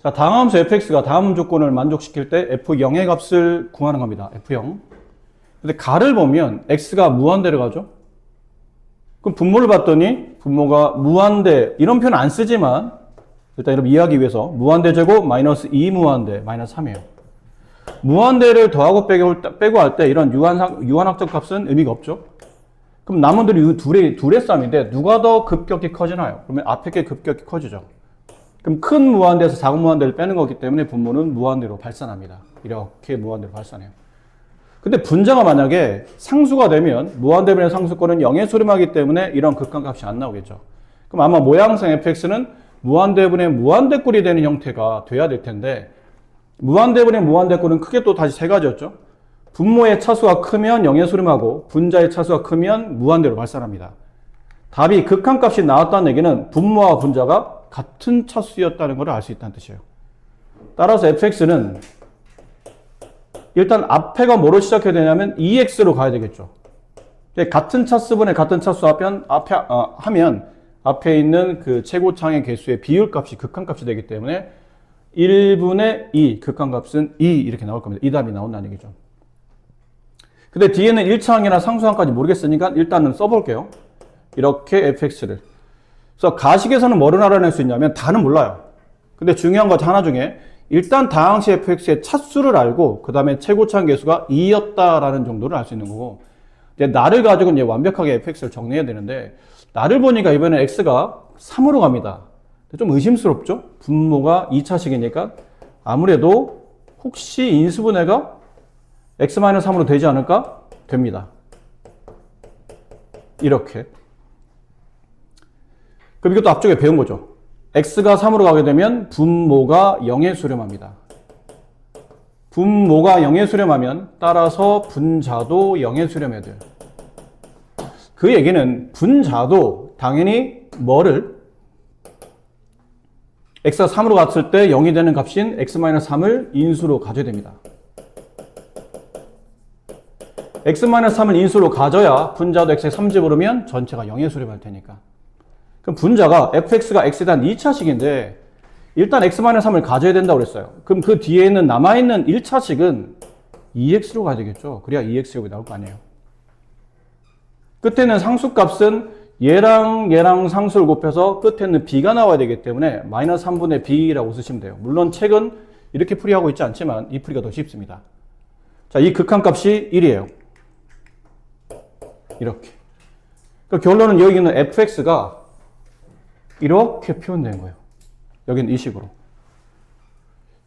자, 다함수 fx가 다음 조건을 만족시킬 때 f0의 값을 구하는 겁니다. f0. 근데 가를 보면 x가 무한대로 가죠. 그럼 분모를 봤더니 분모가 무한대, 이런 표현 안 쓰지만 일단 여러분 이해하기 위해서 무한대 제곱 마이너스 2무한대 마이너스 3이에요. 무한대를 더하고 빼고 할 때 이런 유한학적 값은 의미가 없죠. 그럼 남은 둘의 싸움인데 누가 더 급격히 커지나요? 그러면 앞에 게 급격히 커지죠. 그럼 큰 무한대에서 작은 무한대를 빼는 거기 때문에 분모는 무한대로 발산합니다. 이렇게 무한대로 발산해요. 근데 분자가 만약에 상수가 되면 무한대분의 상수권은 0에 수렴하기 때문에 이런 극한값이 안 나오겠죠. 그럼 아마 모양상 fx는 무한대분의 무한대꼴이 되는 형태가 돼야 될 텐데 무한대분의 무한대꼴은 크게 또 다시 세 가지였죠. 분모의 차수가 크면 0에 수렴하고 분자의 차수가 크면 무한대로 발산합니다. 답이 극한값이 나왔다는 얘기는 분모와 분자가 같은 차수였다는 걸 알 수 있다는 뜻이에요. 따라서 fx는 일단 앞에가 뭐로 시작해야 되냐면 2x로 가야 되겠죠. 같은 차수분의 같은 차수 하면 앞에 있는 그 최고창의 개수의 비율값이 극한값이 되기 때문에 1분의 2 극한값은 2 이렇게 나올 겁니다. 이 답이 나온다는 얘기죠. 근데 뒤에는 1차항이나 상수항까지 모르겠으니까 일단은 써볼게요. 이렇게 fx를. 그래서 가식에서는 뭐를 알아낼 수 있냐면 다는 몰라요. 근데 중요한 것 하나 중에 일단 다항시 fx의 차수를 알고 그 다음에 최고차항 개수가 2였다라는 정도를 알 수 있는 거고 이제 나를 가지고 이제 완벽하게 fx를 정리해야 되는데 나를 보니까 이번에 x가 3으로 갑니다. 좀 의심스럽죠? 분모가 2차식이니까 아무래도 혹시 인수분해가 x-3으로 되지 않을까? 됩니다. 이렇게. 그럼 이것도 앞쪽에 배운 거죠. x가 3으로 가게 되면 분모가 0에 수렴합니다. 분모가 0에 수렴하면 따라서 분자도 0에 수렴해야 돼요. 그 얘기는 분자도 당연히 뭐를 x가 3으로 갔을 때 0이 되는 값인 x-3을 인수로 가져야 됩니다. x-3을 인수로 가져야 분자도 x에 3집으로면 전체가 0에 수렴할 테니까. 그럼 분자가 fx가 x에 대한 2차식인데 일단 x-3을 가져야 된다고 그랬어요. 그럼 그 뒤에 있는 남아있는 1차식은 2x로 가야 되겠죠. 그래야 2x가 나올 거 아니에요. 끝에는 상수값은 얘랑 상수를 곱해서 끝에는 b가 나와야 되기 때문에 마이너스 3분의 b라고 쓰시면 돼요. 물론 책은 이렇게 풀이하고 있지 않지만 이 풀이가 더 쉽습니다. 자, 이 극한값이 1이에요. 이렇게. 그러니까 결론은 여기 있는 fx가 이렇게 표현된 거예요. 여기는 이 식으로.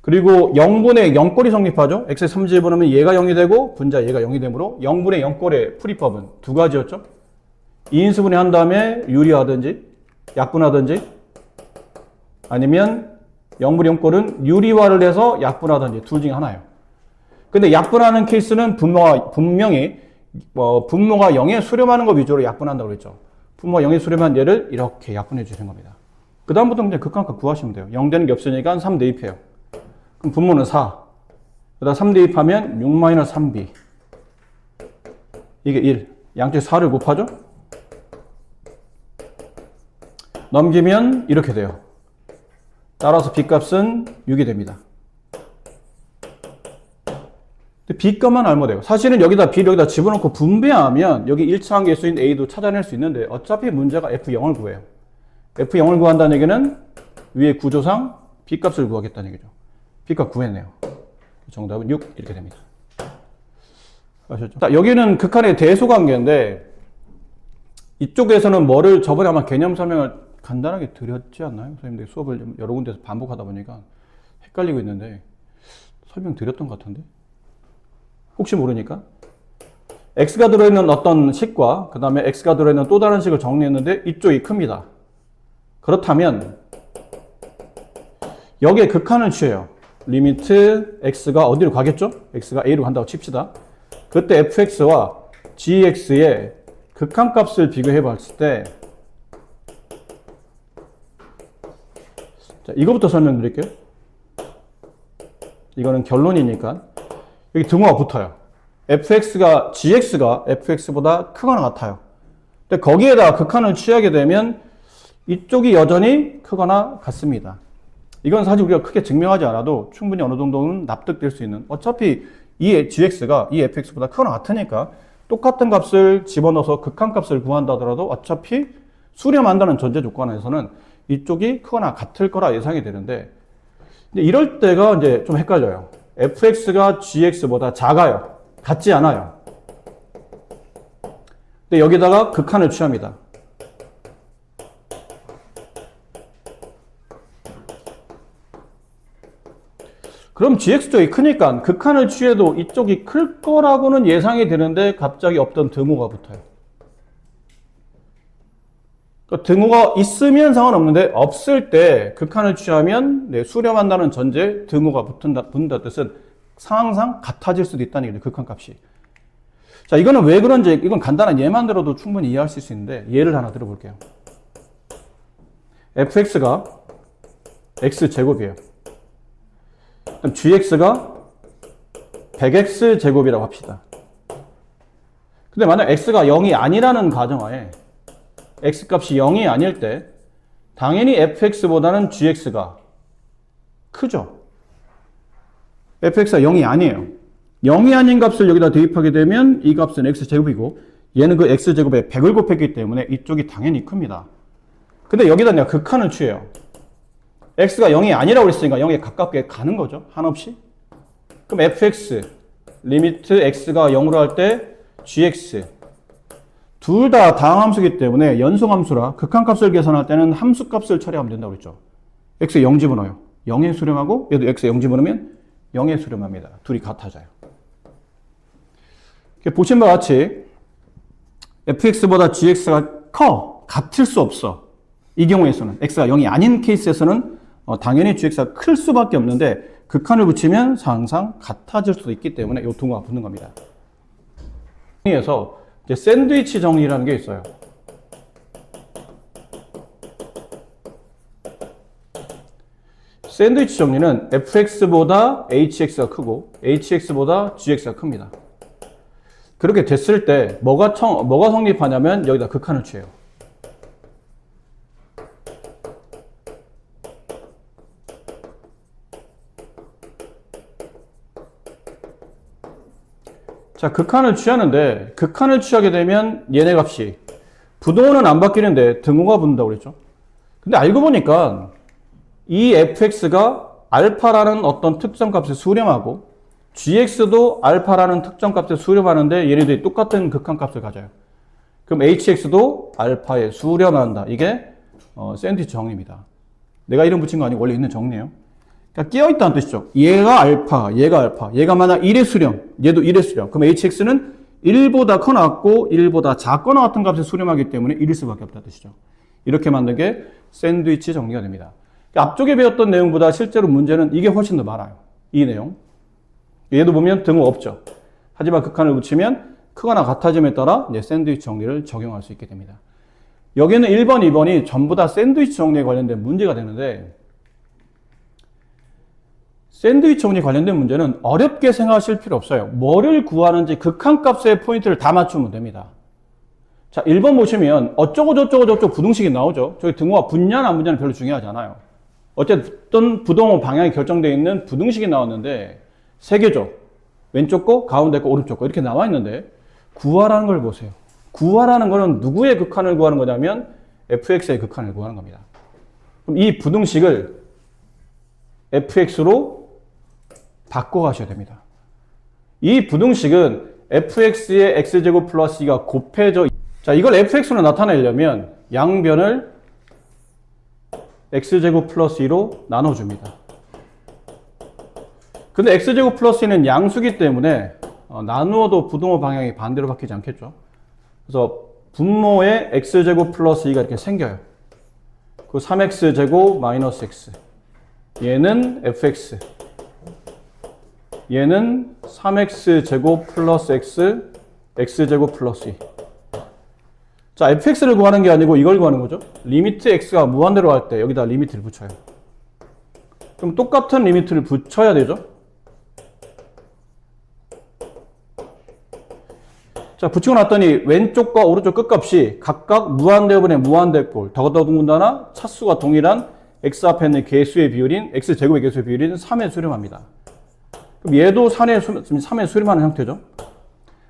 그리고 0분의 0꼴이 성립하죠. x에 3집어넣으면 얘가 0이 되고 분자 얘가 0이 되므로 0분의 0꼴의 풀이법은 두 가지였죠. 2인수분해 한 다음에 유리하든지 약분하든지 아니면 0분의 0꼴은 유리화를 해서 약분하든지 둘 중에 하나예요. 근데 약분하는 케이스는 분명히 분모가 0에 수렴하는 거 위주로 약분한다고 그랬죠. 분모가 0에 수렴한 얘를 이렇게 약분해 주시는 겁니다. 그 다음부터 그냥 극한값 구하시면 돼요. 0 되는 게 없으니까 3 대입해요. 그럼 분모는 4. 그다음 3 대입하면 6-3b. 이게 1. 양쪽에 4를 곱하죠? 넘기면 이렇게 돼요. 따라서 b값은 6이 됩니다. b값만 알면 돼요. 사실은 여기다 b를 여기다 집어넣고 분배하면 여기 1차항 개수인 a도 찾아낼 수 있는데 어차피 문제가 f0을 구해요. f0을 구한다는 얘기는 위에 구조상 b값을 구하겠다는 얘기죠. b값 구했네요. 정답은 6 이렇게 됩니다. 아셨죠? 자, 여기는 극한의 대소관계인데 이쪽에서는 뭐를 저번에 아마 개념 설명을 간단하게 드렸지 않나요? 선생님들 수업을 여러 군데서 반복하다 보니까 헷갈리고 있는데 설명 드렸던 것 같은데 혹시 모르니까 x가 들어있는 어떤 식과 그 다음에 x가 들어있는 또 다른 식을 정리했는데 이쪽이 큽니다. 그렇다면 여기에 극한을 취해요. 리미트 x가 어디로 가겠죠? x가 a로 간다고 칩시다. 그때 fx와 gx의 극한값을 비교해 봤을 때 자, 이거부터 설명드릴게요. 이거는 결론이니까 여기 등호가 붙어요. gx가 fx보다 크거나 같아요. 근데 거기에다가 극한을 취하게 되면 이쪽이 여전히 크거나 같습니다. 이건 사실 우리가 크게 증명하지 않아도 충분히 어느 정도는 납득될 수 있는, 어차피 이 gx가 이 fx보다 크거나 같으니까 똑같은 값을 집어넣어서 극한값을 구한다 하더라도 어차피 수렴한다는 전제 조건에서는 이쪽이 크거나 같을 거라 예상이 되는데, 근데 이럴 때가 이제 좀 헷갈려요. fx가 gx보다 작아요. 같지 않아요. 근데 여기다가 극한을 취합니다. 그럼 gx 쪽이 크니까 극한을 취해도 이쪽이 클 거라고는 예상이 되는데 갑자기 없던 등호가 붙어요. 그러니까 등호가 있으면 상관없는데 없을 때 극한을 취하면 네, 수렴한다는 전제 등호가 붙는다 뜻은 상황상 같아질 수도 있다는 얘기죠. 극한값이. 자, 이거는 왜 그런지 이건 간단한 예만 들어도 충분히 이해할 수 있는데 예를 하나 들어볼게요. fx가 x제곱이에요. 그럼 gx가 100x제곱이라고 합시다. 근데 만약 x가 0이 아니라는 가정하에 x값이 0이 아닐 때 당연히 fx보다는 gx가 크죠. fx가 0이 아니에요. 0이 아닌 값을 여기다 대입하게 되면 이 값은 x제곱이고 얘는 그 x제곱에 100을 곱했기 때문에 이쪽이 당연히 큽니다. 근데 여기다 내가 극한을 취해요. x가 0이 아니라고 그랬으니까 0에 가깝게 가는 거죠. 한없이. 그럼 fx 리미트 x가 0으로 할 때 gx 둘 다 다항함수이기 때문에 연속함수라 극한값을 계산할 때는 함수값을 처리하면 된다고 그랬죠. x에 0 집어넣어요. 0에 수렴하고 얘도 x에 0 집어넣으면 0에 수렴합니다. 둘이 같아져요. 보신 바와 같이 fx보다 gx가 커. 같을 수 없어. 이 경우에서는 x가 0이 아닌 케이스에서는 당연히 gx가 클 수밖에 없는데 극한을 붙이면 항상 같아질 수도 있기 때문에 이 등호가 붙는 겁니다. 정리해서 이제 샌드위치 정리라는 게 있어요. 샌드위치 정리는 fx보다 hx가 크고 hx보다 gx가 큽니다. 그렇게 됐을 때 뭐가 성립하냐면 여기다 극한을 취해요. 자, 극한을 취하는데 극한을 취하게 되면 얘네 값이 부등호는 안 바뀌는데 등호가 붙는다고 그랬죠. 근데 알고 보니까 이 fx가 알파라는 어떤 특정 값에 수렴하고 gx도 알파라는 특정 값에 수렴하는데 얘네들이 똑같은 극한 값을 가져요. 그럼 hx도 알파에 수렴한다. 이게 샌드위치 정리입니다. 내가 이름 붙인 거 아니고 원래 있는 정리예요. 그러니까 끼어있다는 뜻이죠. 얘가 알파, 얘가 만약 1의 수렴, 얘도 1의 수렴. 그럼 hx는 1보다 커 나왔고 1보다 작거나 같은 값에 수렴하기 때문에 1일 수밖에 없다는 뜻이죠. 이렇게 만든 게 샌드위치 정리가 됩니다. 그러니까 앞쪽에 배웠던 내용보다 실제로 문제는 이게 훨씬 더 많아요. 이 내용. 얘도 보면 등호 없죠. 하지만 극한을 붙이면 크거나 같아짐에 따라 이제 샌드위치 정리를 적용할 수 있게 됩니다. 여기는 1번, 2번이 전부 다 샌드위치 정리에 관련된 문제가 되는데 샌드위치 정리 관련된 문제는 어렵게 생각하실 필요 없어요. 뭐를 구하는지 극한값의 포인트를 다 맞추면 됩니다. 자, 1번 보시면 어쩌고 저쩌고 부등식이 나오죠. 저기 등호가 붙냐는 안 붙냐는 별로 중요하지 않아요. 어쨌든 부등호 방향이 결정되어 있는 부등식이 나왔는데 세 개죠. 왼쪽 거, 가운데 거, 오른쪽 거 이렇게 나와 있는데 구하라는 걸 보세요. 구하라는 거는 누구의 극한을 구하는 거냐면 fx의 극한을 구하는 겁니다. 그럼 이 부등식을 fx로 바꿔 가셔야 됩니다. 이 부등식은 fx의 x제곱 플러스 2가 곱해져. 자, 이걸 fx로 나타내려면 양변을 x제곱 플러스 2로 나눠줍니다. 근데 x제곱 플러스 2는 양수기 때문에 나누어도 부등호 방향이 반대로 바뀌지 않겠죠. 그래서 분모에 x제곱 플러스 2가 이렇게 생겨요. 그 3x제곱 마이너스 x. 얘는 fx. 얘는 3x제곱 플러스 x, x제곱 플러스 2. 자, fx를 구하는 게 아니고 이걸 구하는 거죠. 리미트 x가 무한대로 갈 때 여기다 리미트를 붙여요. 그럼 똑같은 리미트를 붙여야 되죠. 자, 붙이고 났더니 왼쪽과 오른쪽 끝값이 각각 무한대분의 무한대꼴, 더더군다나 차수가 동일한 x 앞에 있는 개수의 비율인 x제곱의 개수의 비율인 3에 수렴합니다. 그럼 얘도 3에 수렴하는 형태죠.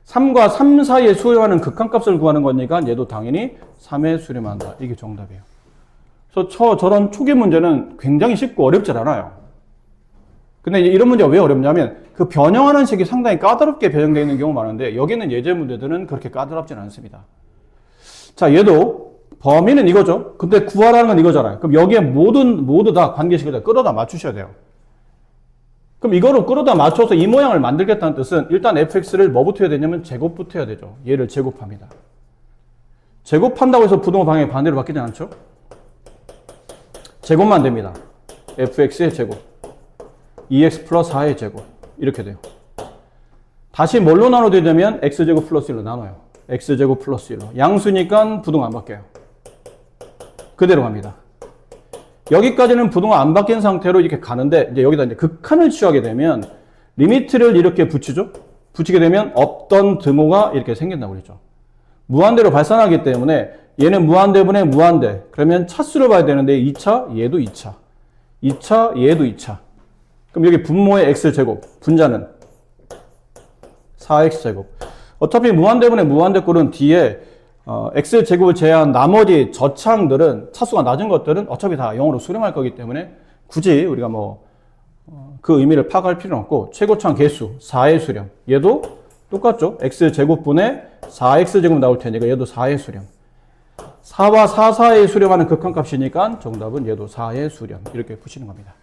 3과 3 사이에 수렴하는 극한값을 구하는 거니까 얘도 당연히 3에 수렴한다. 이게 정답이에요. 그래서 저런 초기 문제는 굉장히 쉽고 어렵지 않아요. 근데 이런 문제가 왜 어렵냐면 그 변형하는 식이 상당히 까다롭게 변형되어 있는 경우가 많은데 여기는 예제 문제들은 그렇게 까다롭지는 않습니다. 자, 얘도 범위는 이거죠. 근데 구하라는 건 이거잖아요. 그럼 여기에 모두 다 관계식을 다 끌어다 맞추셔야 돼요. 그럼 이거를 끌어다 맞춰서 이 모양을 만들겠다는 뜻은 일단 fx를 뭐부터 해야 되냐면 제곱부터 해야 되죠. 얘를 제곱합니다. 제곱한다고 해서 부동호 방향이 반대로 바뀌지 않죠? 제곱만 됩니다. fx의 제곱, 2x 플러스 4의 제곱 이렇게 돼요. 다시 뭘로 나눠야 되냐면 x제곱 플러스 1로 나눠요. x제곱 플러스 1로. 양수니까 부동호 안 바뀌어요. 그대로 갑니다. 여기까지는 부동호 안 바뀐 상태로 이렇게 가는데 이제 여기다 이제 극한을 취하게 되면 리미트를 이렇게 붙이죠. 붙이게 되면 없던 드모가 이렇게 생긴다고 그랬죠. 무한대로 발산하기 때문에 얘는 무한대분의 무한대. 그러면 차수를 봐야 되는데 2차, 얘도 2차. 2차, 얘도 2차. 그럼 여기 분모의 x제곱, 분자는 4x제곱. 어차피 무한대분의 무한대꼴은 뒤에 x제곱을 제외한 나머지 저차항들은 차수가 낮은 것들은 어차피 다 0으로 수렴할 거기 때문에 굳이 우리가 그 의미를 파악할 필요는 없고 최고차항 개수 4의 수렴. 얘도 똑같죠. x제곱분의 4x제곱 나올 테니까 얘도 4의 수렴. 4와 4 사이에 수렴하는 극한값이니까 정답은 얘도 4의 수렴. 이렇게 푸시는 겁니다.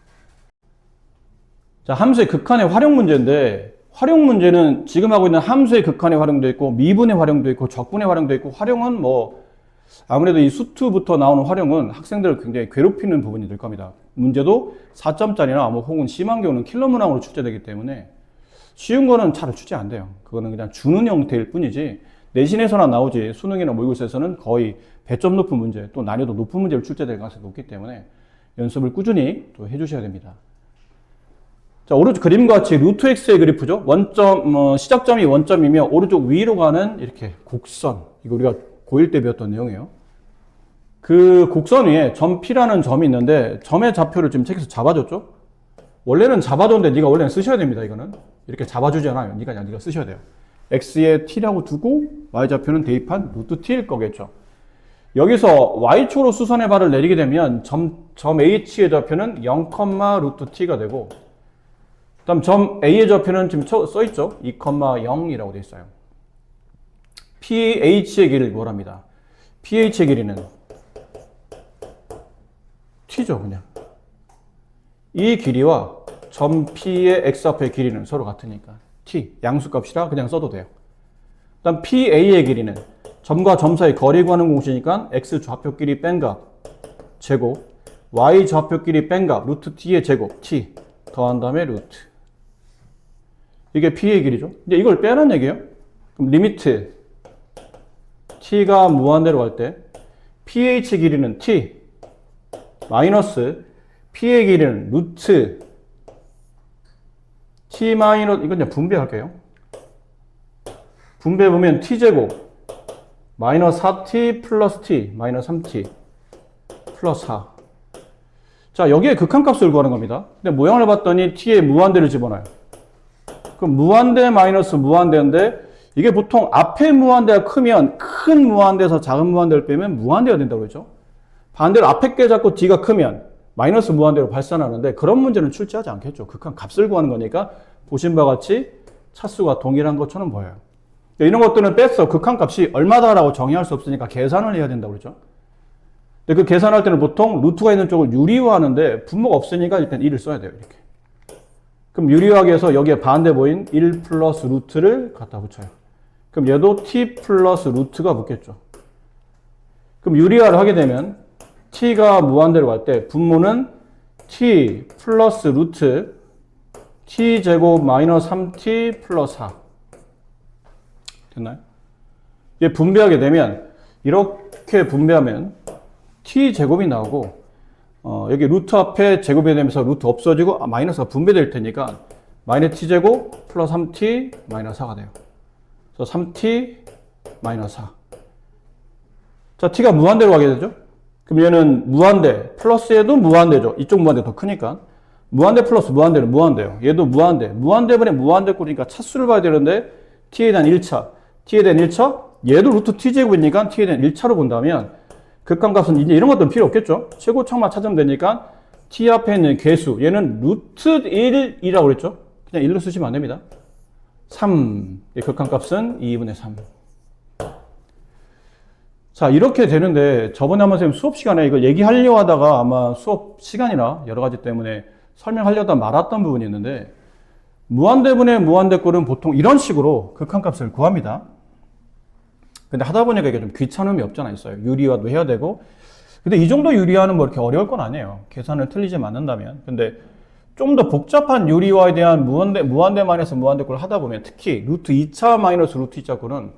자, 함수의 극한의 활용 문제인데 활용 문제는 지금 하고 있는 함수의 극한의 활용도 있고 미분의 활용도 있고 적분의 활용도 있고 활용은 아무래도 이 수투부터 나오는 활용은 학생들을 굉장히 괴롭히는 부분이 될 겁니다. 문제도 4점짜리나 혹은 심한 경우는 킬러 문항으로 출제되기 때문에 쉬운 거는 잘 출제 안 돼요. 그거는 그냥 주는 형태일 뿐이지 내신에서나 나오지 수능이나 모의고사에서는 거의 배점 높은 문제 또 난이도 높은 문제를 출제될 가능성이 높기 때문에 연습을 꾸준히 또 해주셔야 됩니다. 자, 오른쪽 그림과 같이 루트 x의 그래프죠. 시작점이 원점이며 오른쪽 위로 가는 이렇게 곡선. 이거 우리가 고1 때 배웠던 내용이에요. 그 곡선 위에 점 P라는 점이 있는데 점의 좌표를 지금 책에서 잡아줬죠. 원래는 잡아줬는데 네가 원래는 쓰셔야 됩니다. 이거는 이렇게 잡아주지 않아요. 네가 쓰셔야 돼요. x에 t라고 두고 y 좌표는 대입한 루트 t일 거겠죠. 여기서 y초로 수선의 발을 내리게 되면 점 h의 좌표는 0, 루트 t가 되고 그다음 점 A의 좌표는 지금 써있죠? 2,0이라고 되어 있어요. PH의 길이를 뭐랍니다. PH의 길이는 T죠, 그냥. 이 길이와 점 P의 X앞의 길이는 서로 같으니까 T, 양수값이라 그냥 써도 돼요. 그다음 PA의 길이는 점과 점 사이 거리 구하는 공식이니까 X 좌표끼리 뺀 값 제곱, Y 좌표끼리 뺀 값 루트 T의 제곱, T 더한 다음에 루트. 이게 P의 길이죠. 이제 이걸 빼라는 얘기예요. 그럼 리미트 T가 무한대로 갈 때 pH 길이는 T 마이너스 P의 길이는 루트 T 마이너스 이건 이제 분배할게요. 분배 보면 T제곱 마이너스 4T 플러스 T 마이너스 3T 플러스 4. 자, 여기에 극한값을 구하는 겁니다. 근데 모양을 봤더니 T에 무한대를 집어넣어요. 그럼 무한대 마이너스 무한대인데 이게 보통 앞에 무한대가 크면 큰 무한대에서 작은 무한대를 빼면 무한대가 된다고 그러죠. 반대로 앞에 게 작고 D가 크면 마이너스 무한대로 발산하는데 그런 문제는 출제하지 않겠죠. 극한 값을 구하는 거니까 보신 바와 같이 차수가 동일한 것처럼 보여요. 이런 것들은 뺐어. 극한 값이 얼마다라고 정의할 수 없으니까 계산을 해야 된다고 그러죠. 근데 그 계산할 때는 보통 루트가 있는 쪽을 유리화하는데 분모가 없으니까 일단 1을 써야 돼요. 이렇게. 그럼 유리화하기 위해서 여기에 반대 보인 1 플러스 루트를 갖다 붙여요. 그럼 얘도 t 플러스 루트가 붙겠죠. 그럼 유리화를 하게 되면 t가 무한대로 갈 때 분모는 t 플러스 루트 t 제곱 마이너스 3t 플러스 4 됐나요? 이게 분배하게 되면 이렇게 분배하면 t 제곱이 나오고 여기 루트 앞에 제곱이 되면서 루트 없어지고 마이너스가 분배될 테니까 마이너스 t제곱 플러스 3t 마이너스 4가 돼요. 그래서 3t 마이너스 4. 자, t가 무한대로 가게 되죠. 그럼 얘는 무한대, 플러스에도 무한대죠. 이쪽 무한대 더 크니까. 무한대 플러스 무한대는 무한대요. 얘도 무한대. 무한대분의 무한대 꼴이니까 차수를 봐야 되는데 t에 대한 1차, t에 대한 1차, 얘도 루트 t제곱이니까 t에 대한 1차로 본다면 극한값은 이제 이런 것들은 필요 없겠죠. 최고차만 찾으면 되니까 t 앞에 있는 개수, 얘는 루트 1이라고 그랬죠. 그냥 1로 쓰시면 안 됩니다. 3, 극한값은 2분의 3. 자, 이렇게 되는데 저번에 한번 선생님 수업 시간에 이걸 얘기하려고 하다가 아마 수업 시간이나 여러 가지 때문에 설명하려다 말았던 부분이 있는데 무한대분의 무한대꼴은 보통 이런 식으로 극한값을 구합니다. 근데 하다 보니까 이게 좀 귀찮음이 없잖아 있어요. 유리화도 해야 되고. 근데 이 정도 유리화는 뭐 이렇게 어려울 건 아니에요. 계산을 틀리지 않는다면. 근데 좀 더 복잡한 유리화에 대한 무한대 마이너스 무한대꼴을 하다 보면 특히 루트 2차 마이너스 루트 2차 꼴은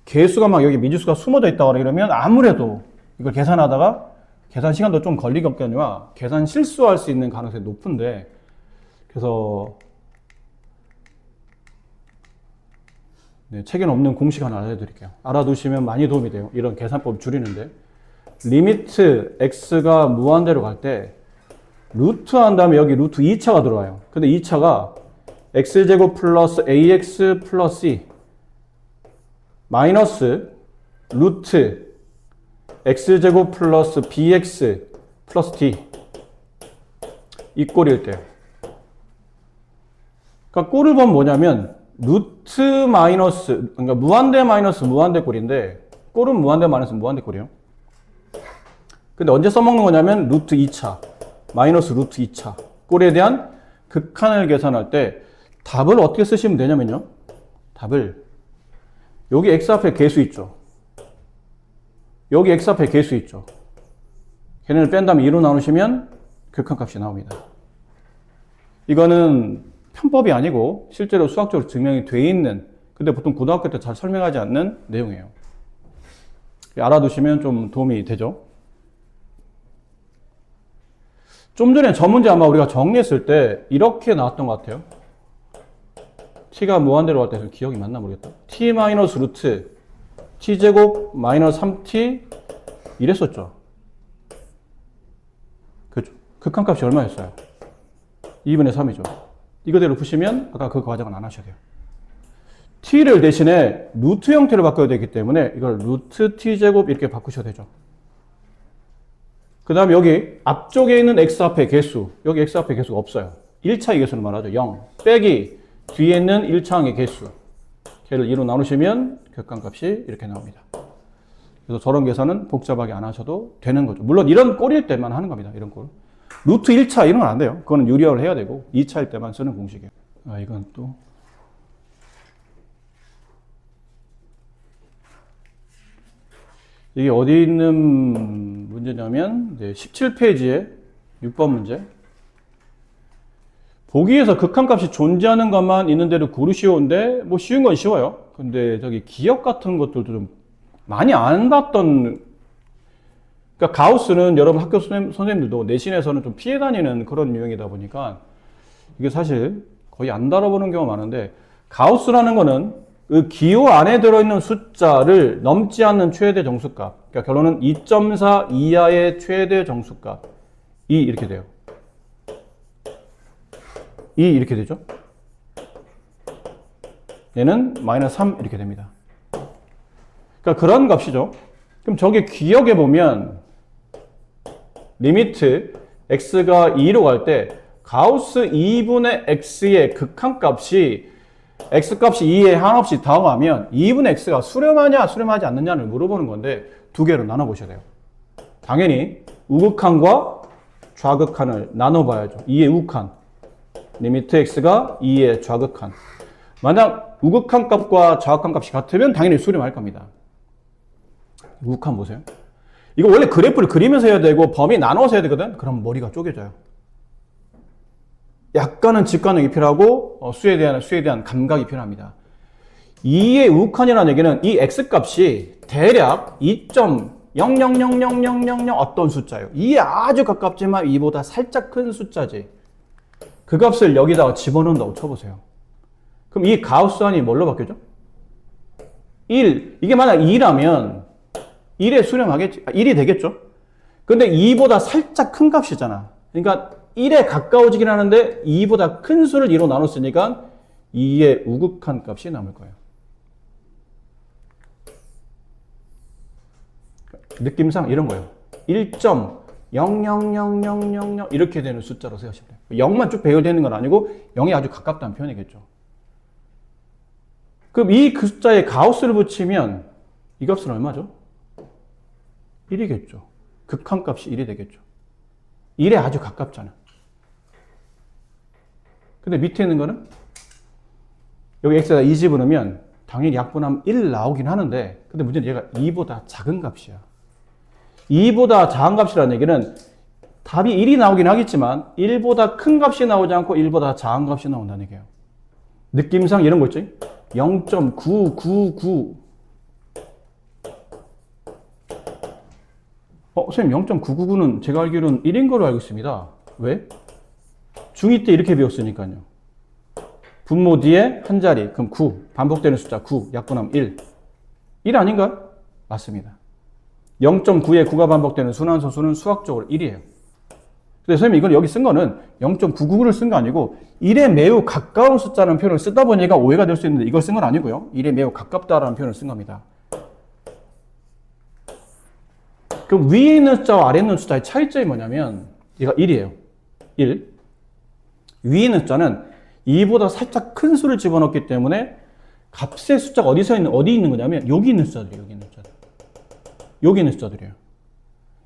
개수가 막 여기 미지수가 숨어져 있다거나 이러면 아무래도 이걸 계산하다가 계산 시간도 좀 걸리겠거니와 계산 실수할 수 있는 가능성이 높은데 그래서 네, 책에는 없는 공식 하나 알려드릴게요. 알아두시면 많이 도움이 돼요. 이런 계산법 줄이는데 리미트 x가 무한대로 갈 때 루트 한 다음에 여기 루트 2차가 들어와요. 근데 2차가 x제곱 플러스 ax 플러스 c 마이너스 루트 x제곱 플러스 bx 플러스 d 이 꼴일 때요. 그러니까 꼴을 보면 뭐냐면 루트 마이너스 그러니까 무한대 마이너스 무한대 꼴인데 꼴은 무한대 마이너스 무한대 꼴이에요. 근데 언제 써먹는 거냐면 루트 2차 마이너스 루트 2차 꼴에 대한 극한을 계산할 때 답을 어떻게 쓰시면 되냐면요. 답을 여기 x 앞에 개수 있죠. 여기 x 앞에 개수 있죠. 걔네를 뺀 다음에 2로 나누시면 극한값이 나옵니다. 이거는 편법이 아니고 실제로 수학적으로 증명이 돼 있는 근데 보통 고등학교 때 잘 설명하지 않는 내용이에요. 알아두시면 좀 도움이 되죠. 좀 전에 저 문제 아마 우리가 정리했을 때 이렇게 나왔던 것 같아요. t가 무한대로 갈 때 기억이 맞나 모르겠다. t 마이너스 루트 t제곱 마이너스 3t 이랬었죠. 그죠? 극한값이 얼마였어요? 2분의 3이죠. 이거대로 푸시면 아까 그 과정은 안 하셔야 돼요. t를 대신에 루트 형태로 바꿔야 되기 때문에 이걸 루트 t제곱 이렇게 바꾸셔야 되죠. 그 다음에 여기 앞쪽에 있는 x 앞에 개수 여기 x 앞에 개수가 없어요. 1차의 개수는 말하죠. 0 빼기 뒤에 있는 1차항의 개수 걔를 2로 나누시면 극한값이 이렇게 나옵니다. 그래서 저런 계산은 복잡하게 안 하셔도 되는 거죠. 물론 이런 꼴일 때만 하는 겁니다. 이런 꼴. 루트 1차 이런 건 안 돼요. 그거는 유리화를 해야 되고 2차일 때만 쓰는 공식이에요. 아, 이건 또 이게 어디 있는 문제냐면 17페이지에 6번 문제. 보기에서 극한값이 존재하는 것만 있는 대로 고르시오인데 뭐 쉬운 건 쉬워요. 근데 저기 기억 같은 것들도 좀 많이 안 봤던 그러니까 가우스는 여러분 학교 선생님들도 내신에서는 좀 피해 다니는 그런 유형이다 보니까 이게 사실 거의 안 다뤄보는 경우가 많은데 가우스라는 거는 그 기호 안에 들어있는 숫자를 넘지 않는 최대 정수값 그러니까 결론은 2.4 이하의 최대 정수값 이 이렇게 돼요. 이 이렇게 되죠. 얘는 마이너스 3 이렇게 됩니다. 그러니까 그런 값이죠. 그럼 저게 기억해 보면 리미트 x가 2로 갈 때 가우스 2분의 x의 극한값이 x값이 2에 한없이 더하면 2분의 x가 수렴하냐 수렴하지 않느냐를 물어보는 건데 두 개로 나눠보셔야 돼요. 당연히 우극한과 좌극한을 나눠봐야죠. 2의 우극한 리미트 x가 2의 좌극한 만약 우극한 값과 좌극한 값이 같으면 당연히 수렴할 겁니다. 우극한 보세요. 이거 원래 그래프를 그리면서 해야 되고 범위 나눠서 해야 되거든. 그럼 머리가 쪼개져요. 약간은 직관력이 필요하고 수에 대한 감각이 필요합니다. 2의 우극한이라는 얘기는 이 x값이 대략 2.000000 어떤 숫자예요. 2에 아주 가깝지만 2보다 살짝 큰 숫자지. 그 값을 여기다가 집어넣는다고 쳐보세요. 그럼 이 가우스한이 뭘로 바뀌죠? 1. 이게 만약 2라면 1에 수렴하겠지. 1이 되겠죠? 근데 2보다 살짝 큰 값이잖아. 그러니까 1에 가까워지긴 하는데 2보다 큰 수를 2로 나눴으니까 2의 우극한 값이 남을 거예요. 느낌상 이런 거예요. 1.000000 이렇게 되는 숫자로 생각하시면 돼요. 0만 쭉 배열되는 건 아니고 0이 아주 가깝다는 표현이겠죠. 그럼 이 그 숫자에 가우스를 붙이면 이 값은 얼마죠? 1이겠죠. 극한값이 1이 되겠죠. 1에 아주 가깝잖아. 근데 밑에 있는 거는 여기 x에다 2 집어넣으면 당연히 약분하면 1 나오긴 하는데 근데 문제는 얘가 2보다 작은 값이야. 2보다 작은 값이라는 얘기는 답이 1이 나오긴 하겠지만 1보다 큰 값이 나오지 않고 1보다 작은 값이 나온다는 얘기예요. 느낌상 이런 거 있죠? 0.999 선생님 0.999는 제가 알기로는 1인 거로 알고 있습니다. 왜? 중2 때 이렇게 배웠으니까요. 분모 뒤에 한 자리, 그럼 9, 반복되는 숫자 9, 약분하면 1. 1 아닌가요? 맞습니다. 0.9에 9가 반복되는 순환소 수는 수학적으로 1이에요. 근데 선생님 이건 여기 쓴 거는 0.999를 쓴 거 아니고 1에 매우 가까운 숫자라는 표현을 쓰다 보니까 오해가 될 수 있는데 이걸 쓴 건 아니고요. 1에 매우 가깝다라는 표현을 쓴 겁니다. 그럼 위에 있는 숫자와 아래에 있는 숫자의 차이점이 뭐냐면 얘가 1이에요. 1. 위에 있는 숫자는 2보다 살짝 큰 수를 집어넣기 때문에 값의 숫자가 어디 있는 거냐면 여기 있는 숫자들이에요. 여기 있는 숫자들. 여기 있는 숫자들이에요.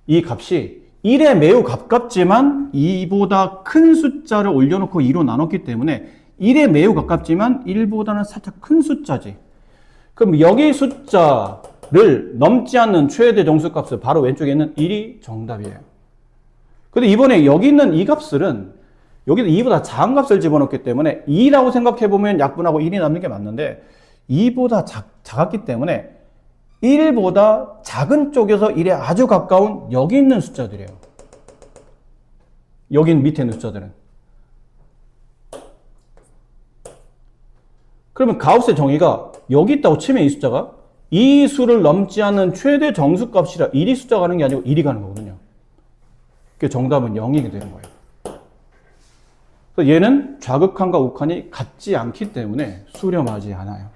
이 값이 1에 매우 가깝지만 2보다 큰 숫자를 올려놓고 2로 나눴기 때문에 1에 매우 가깝지만 1보다는 살짝 큰 숫자지. 그럼 여기 숫자를 넘지 않는 최대 정수값을 바로 왼쪽에 있는 1이 정답이에요. 근데 이번에 여기 있는 이 값들은 여기는 2보다 작은 값을 집어넣기 때문에 2라고 생각해보면 약분하고 1이 남는 게 맞는데 2보다 작았기 때문에 1보다 작은 쪽에서 1에 아주 가까운 여기 있는 숫자들이에요. 여기 밑에 있는 숫자들은. 그러면 가우스의 정의가 여기 있다고 치면 이 숫자가 이 수를 넘지 않는 최대 정수값이라 1이 숫자 가는 게 아니고 1이 가는 거거든요. 그 정답은 0이게 되는 거예요. 그래서 얘는 좌극한과 우극한이 같지 않기 때문에 수렴하지 않아요.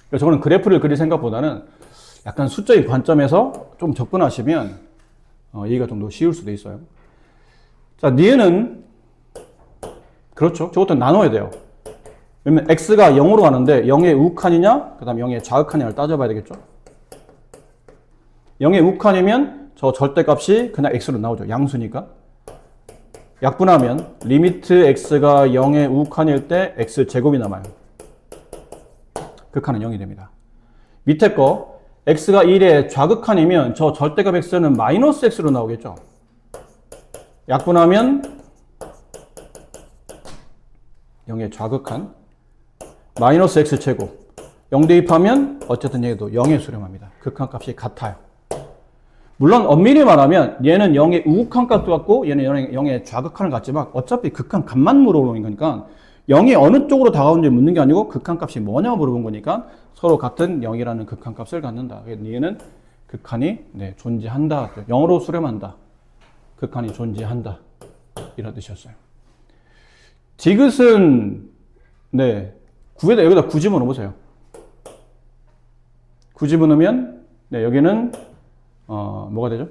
그래서 저는 그래프를 그릴 생각보다는 약간 숫자의 관점에서 좀 접근하시면 이해가 좀 더 쉬울 수도 있어요. 자, 니은은 그렇죠. 저것도 나눠야 돼요. 왜냐면 x가 0으로 가는데 0의 우극한이냐 그 다음 0의 좌극한이냐를 따져봐야 되겠죠. 0의 우극한이면 저 절대값이 그냥 x로 나오죠. 양수니까. 약분하면 리미트 x가 0의 우극한일 때 x제곱이 남아요. 극한은 0이 됩니다. 밑에 거 x가 1의 좌극한이면 저 절대값 x는 마이너스 x로 나오겠죠. 약분하면 0의 좌극한 마이너스 x제곱 0 대입하면 어쨌든 얘도 0에 수렴합니다. 극한값이 같아요. 물론 엄밀히 말하면 얘는 0의 우극한 값도 같고 얘는 0의 좌극한을 같지만 어차피 극한 값만 물어보는 거니까 0이 어느 쪽으로 다가오는지 묻는 게 아니고 극한 값이 뭐냐고 물어본 거니까 서로 같은 0이라는 극한 값을 갖는다. 얘는 극한이 존재한다. 0으로 수렴한다. 극한이 존재한다. 이런 뜻이었어요. 디귿은 구에다 여기다 9 집어넣어보세요. 9 집어넣으면 여기는 뭐가 되죠?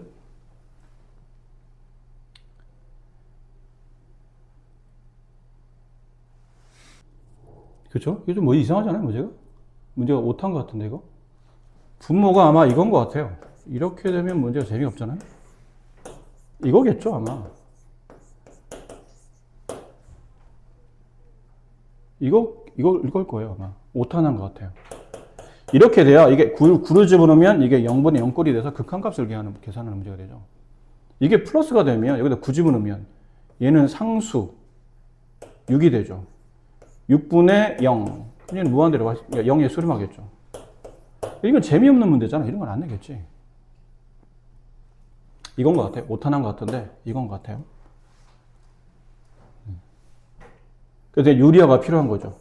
그렇죠? 이게 좀 뭐 이상하잖아요, 문제가? 문제가 오타인 것 같은데, 이거? 분모가 아마 이건 것 같아요. 이렇게 되면 문제가 재미없잖아요? 이거겠죠, 아마. 이걸 거예요, 아마. 오타 난 것 같아요. 이렇게 돼야 이게 9를 집어넣으면 이게 0분의 0꼴이 돼서 극한값을 계산하는 문제가 되죠. 이게 플러스가 되면 여기다 9 집어넣으면 얘는 상수 6이 되죠. 6분의 0. 얘는 무한대로 0에 수렴하겠죠. 이건 재미없는 문제잖아. 이런 건 안 내겠지. 이건 것 같아요. 오타 난 것 같은데 이건 것 같아요. 그래서 유리화가 필요한 거죠.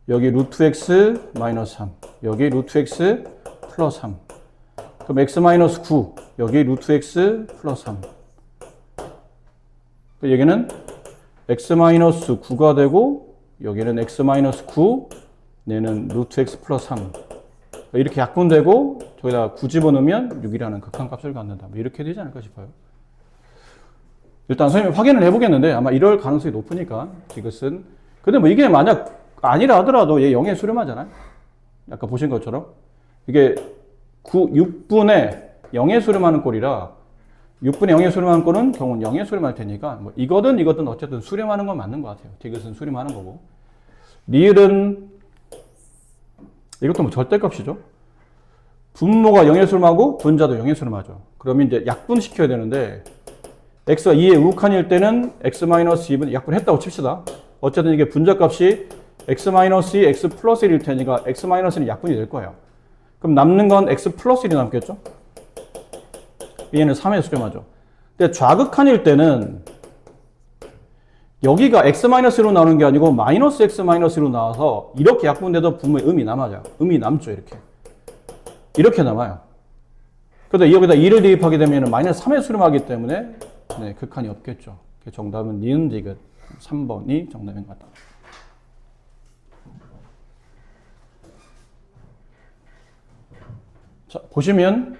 여기 루트 x 마이너스 3, 여기 루트 x 플러스 3. 그럼 x-9 여기 루트 x 플러스 3. 여기는 x-9가 되고 여기는 x-9 얘는 루트 x 플러스 3. 이렇게 약분되고 저기다 9 집어넣으면 6이라는 극한값을 갖는다. 뭐 이렇게 되지 않을까 싶어요. 일단 선생님이 확인을 해보겠는데 아마 이럴 가능성이 높으니까 이것은. 근데 뭐 이게 만약 아니라 하더라도 얘 0에 수렴하잖아요. 아까 보신 것처럼 이게 6분의 0에 수렴하는 꼴이라 6분의 0에 수렴하는 꼴은 경우는 0에 수렴할 테니까 뭐 이거든 어쨌든 수렴하는 건 맞는 것 같아요. 디귿은 수렴하는 거고 리을은 이것도 뭐 절대값이죠. 분모가 0에 수렴하고 분자도 0에 수렴하죠. 그러면 이제 약분시켜야 되는데 x가 2의 우칸일 때는 x-2분 약분했다고 칩시다. 어쨌든 이게 분자값이 x-2, x 플러스 1일 테니까 x-는 약분이 될 거예요. 그럼 남는 건 x 플러스 1이 남겠죠? 얘는 3에 수렴하죠. 근데 좌극한일 때는 여기가 x-로 나오는 게 아니고 마이너스 x-로 나와서 이렇게 약분돼도 분모의 음이 남아요. 음이 남죠, 이렇게. 이렇게 남아요. 그런데 여기다 2를 대입하게 되면 마이너스 3에 수렴하기 때문에 네, 극한이 없겠죠. 정답은 니은 디귿 3번이 정답인 것 같다. 자, 보시면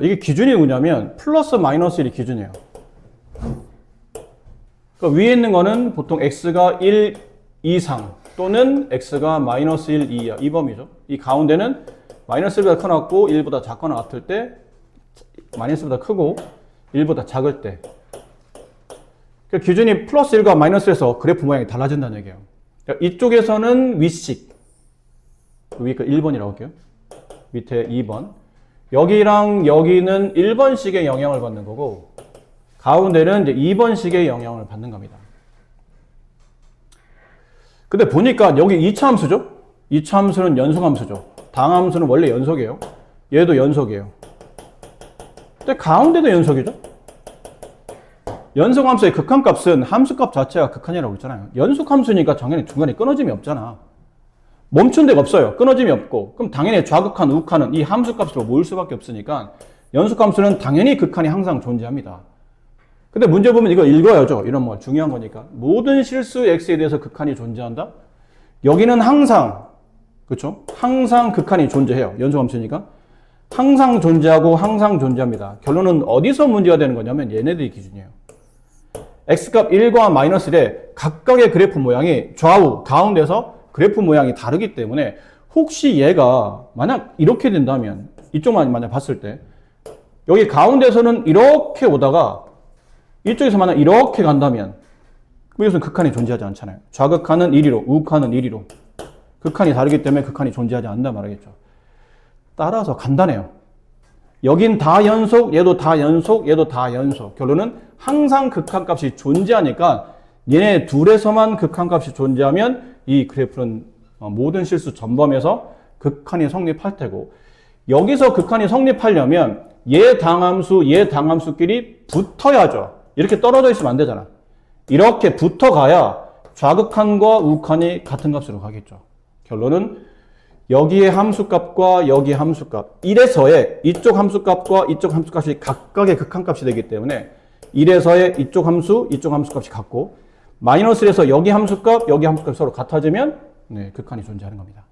이게 기준이 뭐냐면 플러스 마이너스 1이 기준이에요. 그러니까 위에 있는 거는 보통 x가 1 이상 또는 x가 마이너스 1 이하 이 범위죠. 이 가운데는 마이너스 1보다 커놨고 1보다 작거나 같을 때 마이너스보다 크고 1보다 작을 때 그러니까 기준이 플러스 1과 마이너스 1에서 그래프 모양이 달라진다는 얘기예요. 그러니까 이쪽에서는 위식 위에 거 1번이라고 할게요. 밑에 2번 여기랑 여기는 1번씩의 영향을 받는 거고 가운데는 이제 2번씩의 영향을 받는 겁니다. 근데 보니까 여기 2차 함수죠? 2차 함수는 연속함수죠. 다항함수는 원래 연속이에요. 얘도 연속이에요. 근데 가운데도 연속이죠? 연속함수의 극한값은 함수값 자체가 극한이라고 했잖아요. 연속함수니까 당연히 중간에 끊어짐이 없잖아. 멈춘 데가 없어요. 끊어짐이 없고. 그럼 당연히 좌극한, 우극한은 이 함수값으로 모일 수밖에 없으니까 연속함수는 당연히 극한이 항상 존재합니다. 근데 문제 보면 이거 읽어야죠. 이런 뭐 중요한 거니까. 모든 실수 x에 대해서 극한이 존재한다? 여기는 항상, 그렇죠? 항상 극한이 존재해요. 연속함수니까. 항상 존재하고 항상 존재합니다. 결론은 어디서 문제가 되는 거냐면 얘네들이 기준이에요. x값 1과 마이너스 1의 각각의 그래프 모양이 좌우, 가운데서 그래프 모양이 다르기 때문에 혹시 얘가 만약 이렇게 된다면 이쪽만 만약 봤을 때 여기 가운데서는 이렇게 오다가 이쪽에서 만약 이렇게 간다면 이것은 극한이 존재하지 않잖아요. 좌극한은 1위로, 우극한은 1위로. 극한이 다르기 때문에 극한이 존재하지 않는다 말하겠죠. 따라서 간단해요. 여긴 다 연속, 얘도 다 연속, 얘도 다 연속. 결론은 항상 극한값이 존재하니까 얘네 둘에서만 극한값이 존재하면 이 그래프는 모든 실수 전범에서 극한이 성립할 테고 여기서 극한이 성립하려면 얘 당함수끼리 붙어야죠. 이렇게 떨어져 있으면 안 되잖아. 이렇게 붙어가야 좌극한과 우극한이 같은 값으로 가겠죠. 결론은 여기의 함수값과 여기의 함수값 1에서의 이쪽 함수값과 이쪽 함수값이 각각의 극한값이 되기 때문에 1에서의 이쪽 함수값이 같고 마이너스 1에서 여기 함수값, 여기 함수값이 서로 같아지면 네, 극한이 존재하는 겁니다.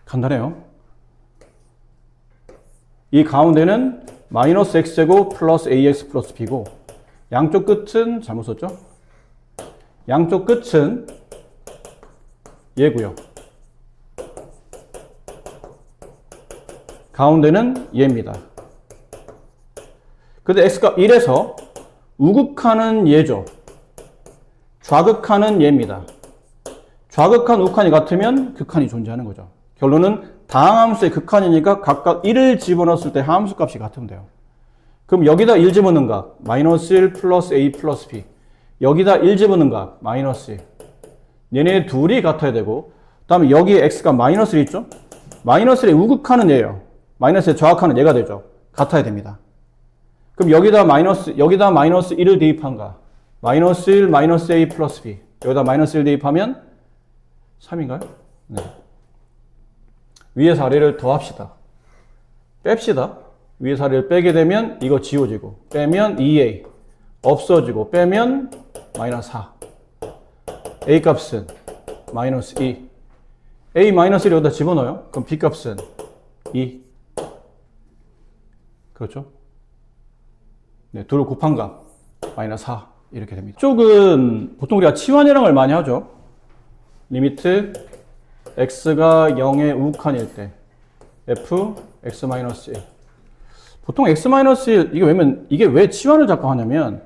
간단해요. 이 가운데는 마이너스 x제곱 플러스 ax 플러스 b고 양쪽 끝은 잘못 썼죠? 양쪽 끝은 얘고요. 가운데는 얘입니다. 근데 x가 1에서 우극한은 얘죠. 좌극한은 얘입니다. 좌극한, 우극한이 같으면 극한이 존재하는 거죠. 결론은 다항함수의 극한이니까 각각 1을 집어넣었을 때 함수값이 같으면 돼요. 그럼 여기다 1 집어넣는 값 마이너스 1 플러스 a 플러스 b 여기다 1 집어넣는 값 마이너스 1 얘네 둘이 같아야 되고 그 다음에 여기에 x가 마이너스 1 있죠? 마이너스 1의 우극한은 얘예요. 마이너스 1의 좌극한은 얘가 되죠. 같아야 됩니다. 그럼 여기다 마이너스 1을 대입한가? 마이너스 1 마이너스 a 플러스 b 여기다 마이너스 1 대입하면 3인가요? 네. 위에서 아래를 더합시다. 뺍시다. 위에서 아래를 빼게 되면 이거 지워지고, 빼면 2a, 없어지고, 빼면 마이너스 4. a 값은 마이너스 2. a 마이너스 1을 여기다 집어넣어요. 그럼 b 값은 2. 그렇죠? 네, 둘을 곱한 값 마이너스 4 이렇게 됩니다. 이쪽은 보통 우리가 치환이랑을 많이 하죠. 리미트 x가 0의 우극한일 때 f x-1. 보통 x-1 이게 왜 치환을 자꾸 하냐면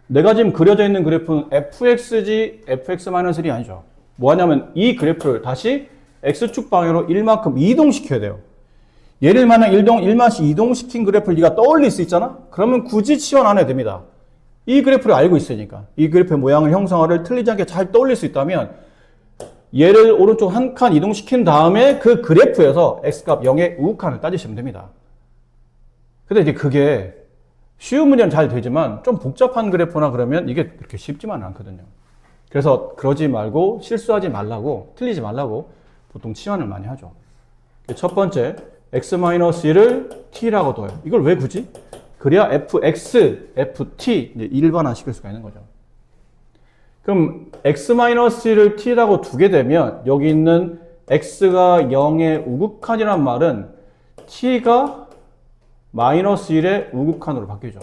내가 지금 그려져 있는 그래프는 fx지 fx-1이 아니죠. 뭐 하냐면 이 그래프를 다시 x축 방향으로 1만큼 이동시켜야 돼요. 얘를 만약 1만씩 이동시킨 그래프를 네가 떠올릴 수 있잖아? 그러면 굳이 치환 안 해도 됩니다. 이 그래프를 알고 있으니까. 이 그래프의 모양을 형성화를 틀리지 않게 잘 떠올릴 수 있다면 얘를 오른쪽 한 칸 이동시킨 다음에 그 그래프에서 x값 0의 우극한을 따지시면 됩니다. 근데 이제 그게 쉬운 문제는 잘 되지만 좀 복잡한 그래프나 그러면 이게 그렇게 쉽지만은 않거든요. 그래서 그러지 말고 실수하지 말라고 틀리지 말라고 보통 치환을 많이 하죠. 첫 번째 x-1을 t라고 둬요. 이걸 왜 굳이? 그래야 fx, ft 이제 일반화 시킬 수가 있는 거죠. 그럼 x-1을 t라고 두게 되면 여기 있는 x가 0의 우극한이란 말은 t가 마이너스 1의 우극한으로 바뀌죠.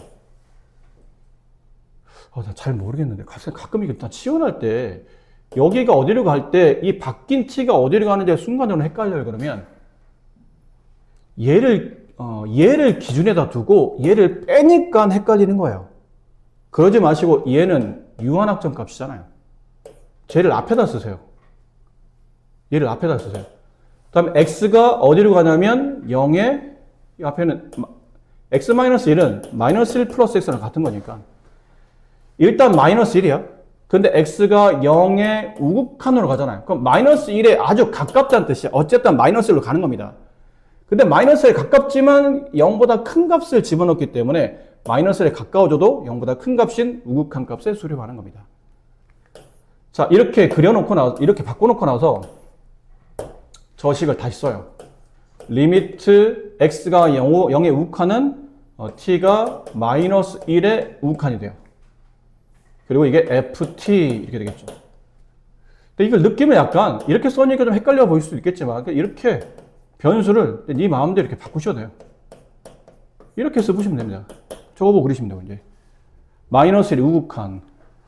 나 잘 모르겠는데 가끔 이게 다 치환할 때 여기가 어디로 갈 때 이 바뀐 t가 어디로 가는지 순간적으로 헷갈려요. 그러면 얘를 기준에다 두고 얘를 빼니까 헷갈리는 거예요. 그러지 마시고 얘는 유한학점 값이잖아요. 쟤를 앞에다 쓰세요. 얘를 앞에다 쓰세요. 그 다음에 x가 어디로 가냐면 0의 이 앞에는 x-1은 마이너스 1 플러스 x랑 같은 거니까 일단 마이너스 1이야. 근데 x가 0의 우극한으로 가잖아요. 그럼 마이너스 1에 아주 가깝다는 뜻이야. 어쨌든 마이너스 1로 가는 겁니다. 근데 마이너스에 가깝지만 0보다 큰 값을 집어넣기 때문에 마이너스에 가까워져도 0보다 큰 값인 우극한 값에 수렴하는 겁니다. 자, 이렇게 이렇게 바꿔놓고 나서 저 식을 다시 써요. 리미트 x가 0의 우극한은 t가 마이너스 1의 우극한이 돼요. 그리고 이게 ft 이렇게 되겠죠. 근데 이걸 느낌은 약간 이렇게 써니까 좀 헷갈려 보일 수도 있겠지만 이렇게 변수를 네 마음대로 이렇게 바꾸셔도 돼요. 이렇게 써보시면 됩니다. 저거 보고 그리시면 돼요. 이제 마이너스 1 우극한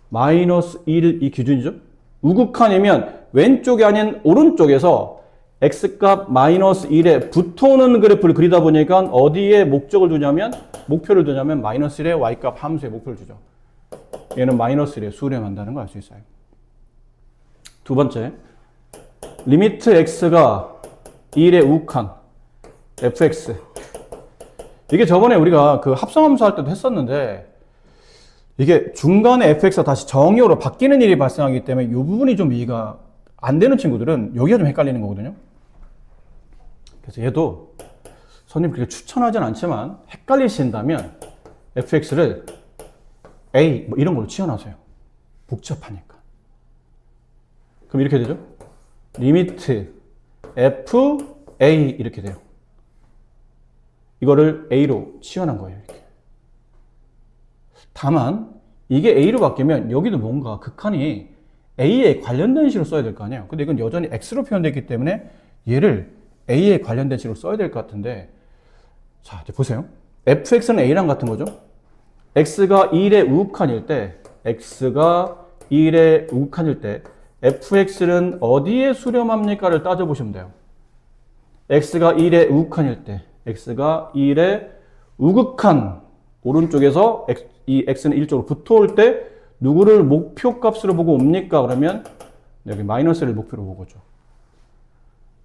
마이너스 1 이 기준이죠. 우극한이면 왼쪽이 아닌 오른쪽에서 x값 마이너스 1에 붙어오는 그래프를 그리다 보니까 어디에 목표를 두냐면 마이너스 1의 y값 함수에 목표를 주죠. 얘는 마이너스 1에 수렴한다는 걸 알 수 있어요. 두 번째, 리미트 x가 1의 우극한 fx. 이게 저번에 우리가 그 합성함수 할 때도 했었는데 이게 중간에 fx가 다시 정의어로 바뀌는 일이 발생하기 때문에 이 부분이 좀 이해가 안 되는 친구들은 여기가 좀 헷갈리는 거거든요. 그래서 얘도 선생님 그렇게 추천하진 않지만 헷갈리신다면 fx를 a 뭐 이런 걸로 치환하세요. 복잡하니까. 그럼 이렇게 되죠. 리미트 f a 이렇게 돼요. 이거를 a로 치환한 거예요. 이렇게. 다만 이게 a로 바뀌면 여기도 뭔가 극한이 a에 관련된 식으로 써야 될 거 아니에요. 근데 이건 여전히 x로 표현되어 있기 때문에 얘를 a에 관련된 식으로 써야 될 것 같은데, 자 이제 보세요. fx는 a랑 같은 거죠. x가 1의 우극한일 때 fx는 어디에 수렴합니까를 따져보시면 돼요. x가 1의 우극한일 때 x가 1의 우극한 오른쪽에서 이 x는 1쪽으로 붙어올 때 누구를 목표값으로 보고 옵니까? 그러면 여기 마이너스를 목표로 보고죠.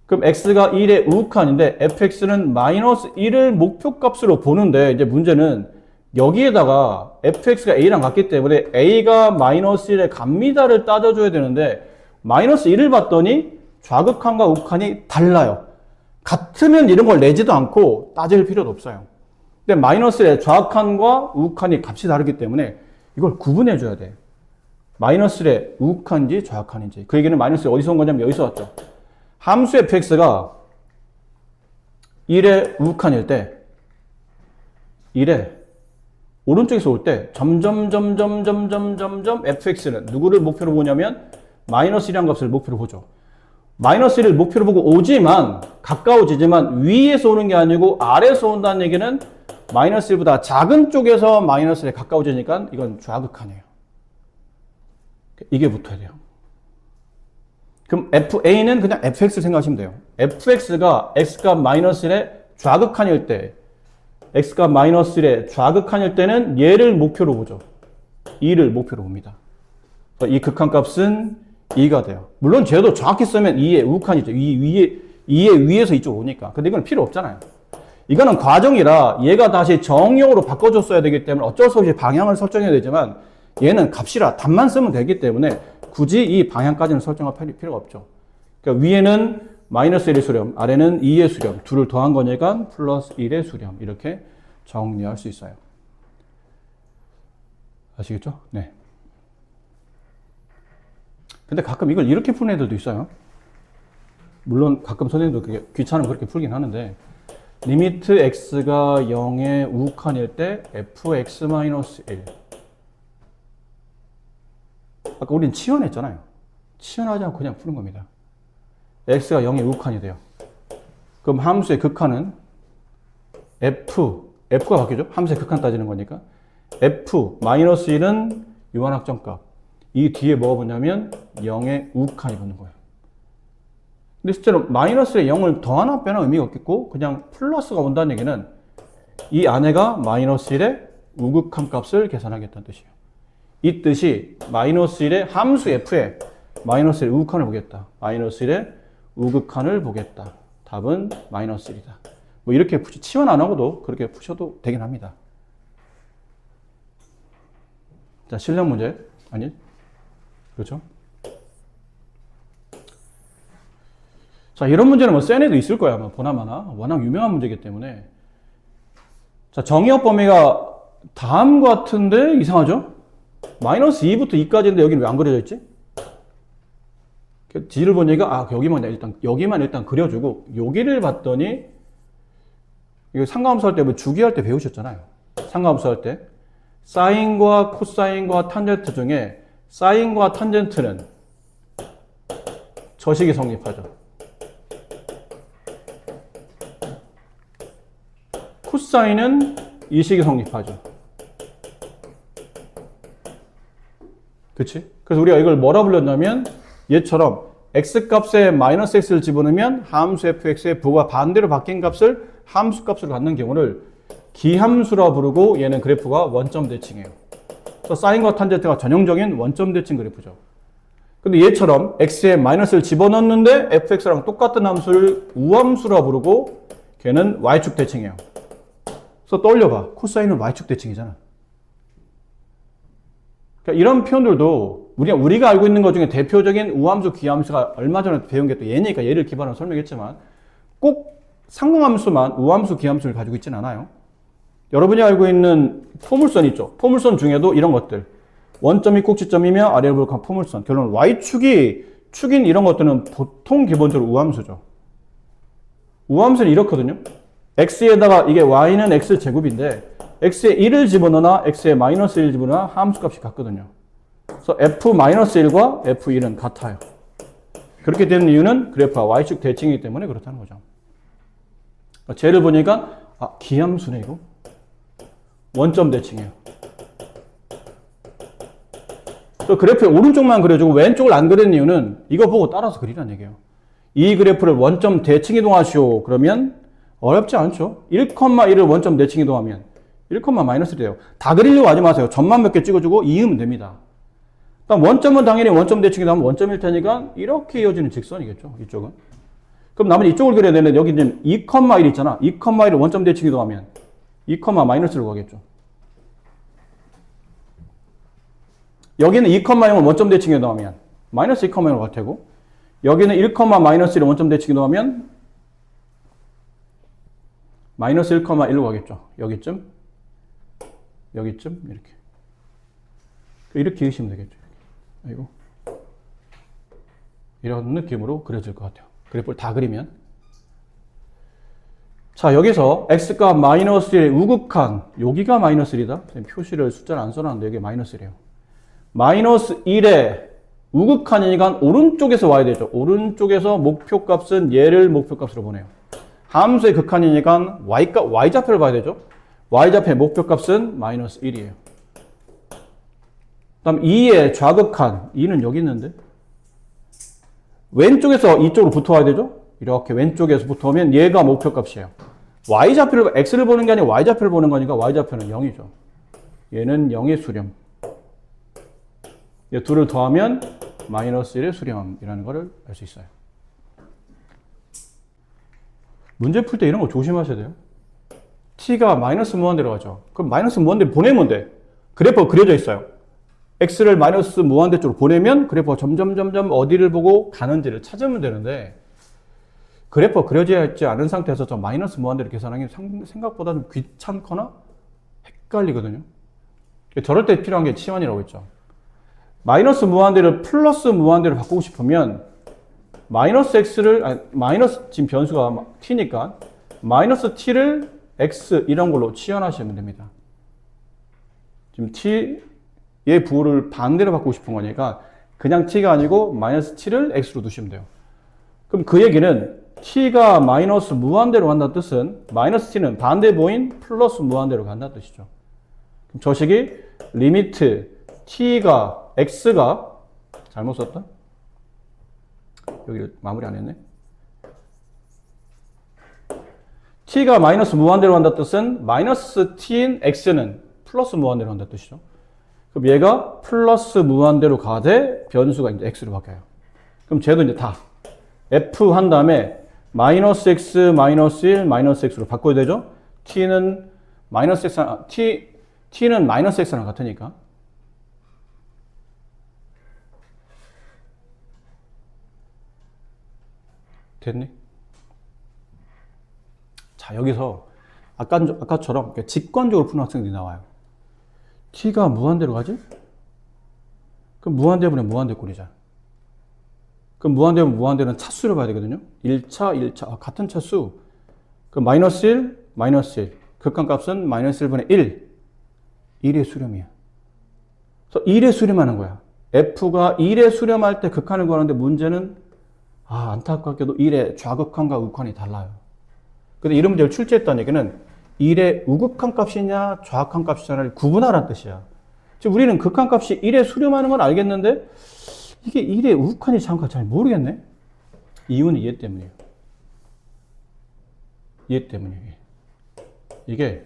그럼 x가 1의 우극한인데 fx는 마이너스 1을 목표값으로 보는데 이제 문제는 여기에다가 fx가 a랑 같기 때문에 a가 마이너스 1에 갑니다를 따져줘야 되는데 마이너스 1을 봤더니 좌극한과 우극한이 달라요. 같으면 이런 걸 내지도 않고 따질 필요도 없어요. 근데 마이너스 1의 좌극한과 우극한이 값이 다르기 때문에 이걸 구분해 줘야 돼. 마이너스 1의 우극한인지 좌극한인지. 그 얘기는 마이너스 1 어디서 온 거냐면 여기서 왔죠. 함수 fx가 1의 우극한일 때 1의 오른쪽에서 올 때 점점 fx는 누구를 목표로 보냐면 마이너스 1이라는 값을 목표로 보죠. 마이너스 1을 목표로 보고 오지만 가까워지지만 위에서 오는 게 아니고 아래에서 온다는 얘기는 마이너스 1보다 작은 쪽에서 마이너스 1에 가까워지니까 이건 좌극한이에요. 이게 붙어야 돼요. 그럼 FA는 그냥 FX를 생각하시면 돼요. FX가 X가 마이너스 1에 좌극한일 때 X가 마이너스 1에 좌극한일 때는 얘를 목표로 보죠. 2를 목표로 봅니다. 이 극한값은 2가 돼요. 물론 쟤도 정확히 쓰면 2의 우극한이죠. 2의 위에서 이쪽 오니까. 근데 이건 필요 없잖아요. 이거는 과정이라 얘가 다시 정형으로 바꿔줬어야 되기 때문에 어쩔 수 없이 방향을 설정해야 되지만 얘는 값이라 답만 쓰면 되기 때문에 굳이 이 방향까지는 설정할 필요가 없죠. 그러니까 위에는 마이너스 1의 수렴, 아래는 2의 수렴, 둘을 더한 거니까 플러스 1의 수렴 이렇게 정리할 수 있어요. 아시겠죠? 네. 근데 가끔 이걸 이렇게 푸는 애들도 있어요. 물론 가끔 선생님도 그게 귀찮으면 그렇게 풀긴 하는데 리미트 x가 0의 우극한일 때 fx-1 아까 우린 치환했잖아요. 치환하지 않고 그냥 푸는 겁니다. x가 0의 우극한이 돼요. 그럼 함수의 극한은 f가 바뀌죠? 함수의 극한 따지는 거니까 f-1은 유한학점값 이 뒤에 뭐가 붙냐면 0의 우극한이 붙는 거예요. 근데 실제로 마이너스에 0을 더하나 빼나 의미가 없겠고 그냥 플러스가 온다는 얘기는 이 안에가 마이너스 1의 우극한 값을 계산하겠다는 뜻이에요. 이 뜻이 마이너스 1의 함수 f에 마이너스 1의 우극한을 보겠다. 마이너스 1의 우극한을 보겠다. 답은 마이너스 1이다. 뭐 이렇게 치환 안 하고도 그렇게 푸셔도 되긴 합니다. 자, 실력 문제. 아니, 그렇죠? 자, 이런 문제는 뭐 센 애도 있을 거야. 아마 보나마나. 워낙 유명한 문제이기 때문에. 자, 정의역 범위가 다음과 같은데 이상하죠? 마이너스 2부터 2까지인데 여기는 왜 안 그려져 있지? D를 보니까 여기만 일단 그려주고 여기를 봤더니 이거 상가함수 할 때 뭐 주기할 때 배우셨잖아요. 상가함수 할 때 사인과 코사인과 탄젠트 중에 사인과 탄젠트는 저식이 성립하죠. 코사인은 이식이 성립하죠. 그치? 그래서 우리가 이걸 뭐라 불렀냐면 얘처럼 x값에 마이너스 x를 집어넣으면 함수 fx의 부가 반대로 바뀐 값을 함수 값으로 갖는 경우를 기함수라 부르고 얘는 그래프가 원점 대칭이에요. 그래서 사인과 탄젠트가 전형적인 원점 대칭 그래프죠. 근데 얘처럼 x에 마이너스를 집어넣는데 fx랑 똑같은 함수를 우함수라 부르고 걔는 y축 대칭이에요. 그래서 떠올려봐. 코사인은 y축 대칭이잖아. 그러니까 이런 표현들도 우리가 알고 있는 것 중에 대표적인 우함수, 기함수가 얼마 전에 배운 게 또 얘니까 얘를 기반으로 설명했지만 꼭 상응함수만 우함수, 기함수를 가지고 있지는 않아요. 여러분이 알고 있는 포물선 있죠. 포물선 중에도 이런 것들. 원점이 꼭지점이며 아래로 볼록한 포물선. 결론 y축이 축인 이런 것들은 보통 기본적으로 우함수죠. 우함수는 이렇거든요. x에다가 이게 y는 x제곱인데 x에 1을 집어넣으나 x에 마이너스 1을 집어넣으나 함수값이 같거든요. 그래서 f-1과 f1은 같아요. 그렇게 되는 이유는 그래프가 y축 대칭이기 때문에 그렇다는 거죠. 쟤를 보니까 기함수네 이거. 원점 대칭이에요. 또 그래프의 오른쪽만 그려주고 왼쪽을 안 그리는 이유는 이거 보고 따라서 그리라는 얘기예요. 이 그래프를 원점 대칭 이동하시오. 그러면 어렵지 않죠. 1,1을 원점 대칭 이동하면 1,-1이 돼요. 다 그리려고 하지 마세요. 점만 몇 개 찍어주고 이으면 됩니다. 그럼 원점은 당연히 원점 대칭이 나오면 원점일 테니까 이렇게 이어지는 직선이겠죠. 이쪽은. 그럼 나머지 이쪽을 그려야 되는데 여기 지금 2,1 있잖아. 2,1을 원점 대칭 이동하면 2,-로 가겠죠. 여기는 2,0을 원점 대칭 이동하면 마이너스 2,0로 갈 테고 여기는 1,-1을 원점 대칭 이동하면 마이너스 1,1로 가겠죠. 여기쯤 이렇게 그리시면 되겠죠. 아이고. 이런 느낌으로 그려질 것 같아요. 그래프를 다 그리면. 자, 여기서 x가 마이너스 1의 우극한, 여기가 마이너스 1이다. 표시를 숫자를 안 써놨는데 여기 마이너스 1이에요. 마이너스 1의 우극한이니까 오른쪽에서 와야 되죠. 오른쪽에서 목표값은 얘를 목표값으로 보내요. 함수의 극한이니까 y좌표를 봐야 되죠. y좌표의 목표값은 마이너스 1이에요. 다음 2의 좌극한, 2는 여기 있는데 왼쪽에서 이쪽으로 붙어와야 되죠. 이렇게 왼쪽에서 붙어오면 얘가 목표값이에요. y좌표를 x를 보는 게 아니고 y좌표를 보는 거니까 y좌표는 0이죠. 얘는 0의 수렴. 이 둘을 더하면 마이너스 1의 수렴이라는 것을 알 수 있어요. 문제 풀 때 이런 거 조심하셔야 돼요. t가 마이너스 무한대로 가죠. 그럼 마이너스 무한대로 보내면 돼. 그래프가 그려져 있어요. x를 마이너스 무한대 쪽으로 보내면 그래프가 점점 어디를 보고 가는지를 찾으면 되는데 그래프가 그려져 있지 않은 상태에서 저 마이너스 무한대를 계산하기 생각보다 좀 귀찮거나 헷갈리거든요. 저럴 때 필요한 게 치환이라고 했죠. 마이너스 무한대를 플러스 무한대로 바꾸고 싶으면 마이너스 x를 마이너스 지금 변수가 t니까 마이너스 t를 x 이런 걸로 치환하시면 됩니다. 지금 t의 부호를 반대로 바꾸고 싶은 거니까 그냥 t가 아니고 마이너스 t를 x로 두시면 돼요. 그럼 그 얘기는 t가 마이너스 무한대로 간다는 뜻은 마이너스 t는 반대보인 플러스 무한대로 간다는 뜻이죠. 그럼 저 식이 리미트 x가 잘못 썼다? 여기를 마무리 안 했네. t가 마이너스 무한대로 간다는 뜻은 마이너스 t인 x는 플러스 무한대로 간다는 뜻이죠. 그럼 얘가 플러스 무한대로 가되 변수가 이제 x로 바뀌어요. 그럼 쟤도 이제 다 f 한 다음에 마이너스 x, 마이너스 1, 마이너스 x로 바꿔야 되죠. t는 마이너스 x, t는 마이너스 x랑 같으니까. 됐니? 자, 여기서 아까처럼 직관적으로 푸는 학생들이 나와요. t가 무한대로 가지? 그럼 무한대분의 무한대꼴이잖아. 그럼 무한대면 무한대는 차수를 봐야 되거든요. 1차, 같은 차수. 그럼 마이너스 1, 마이너스 1. 극한값은 마이너스 1분의 1. 1의 수렴이야. 그래서 1의 수렴하는 거야. f가 1의 수렴할 때 극한을 구하는데 문제는 안타깝게도 1의 좌극한과 우극한이 달라요. 근데 이런 문제를 출제했다는 얘기는 1의 우극한 값이냐 좌극한 값이냐를 구분하라는 뜻이야. 지금 우리는 극한값이 1에 수렴하는 건 알겠는데 이게 1의 우극한이 잠깐 잘 모르겠네. 이유는 얘 때문이에요. 얘 때문이에요. 이게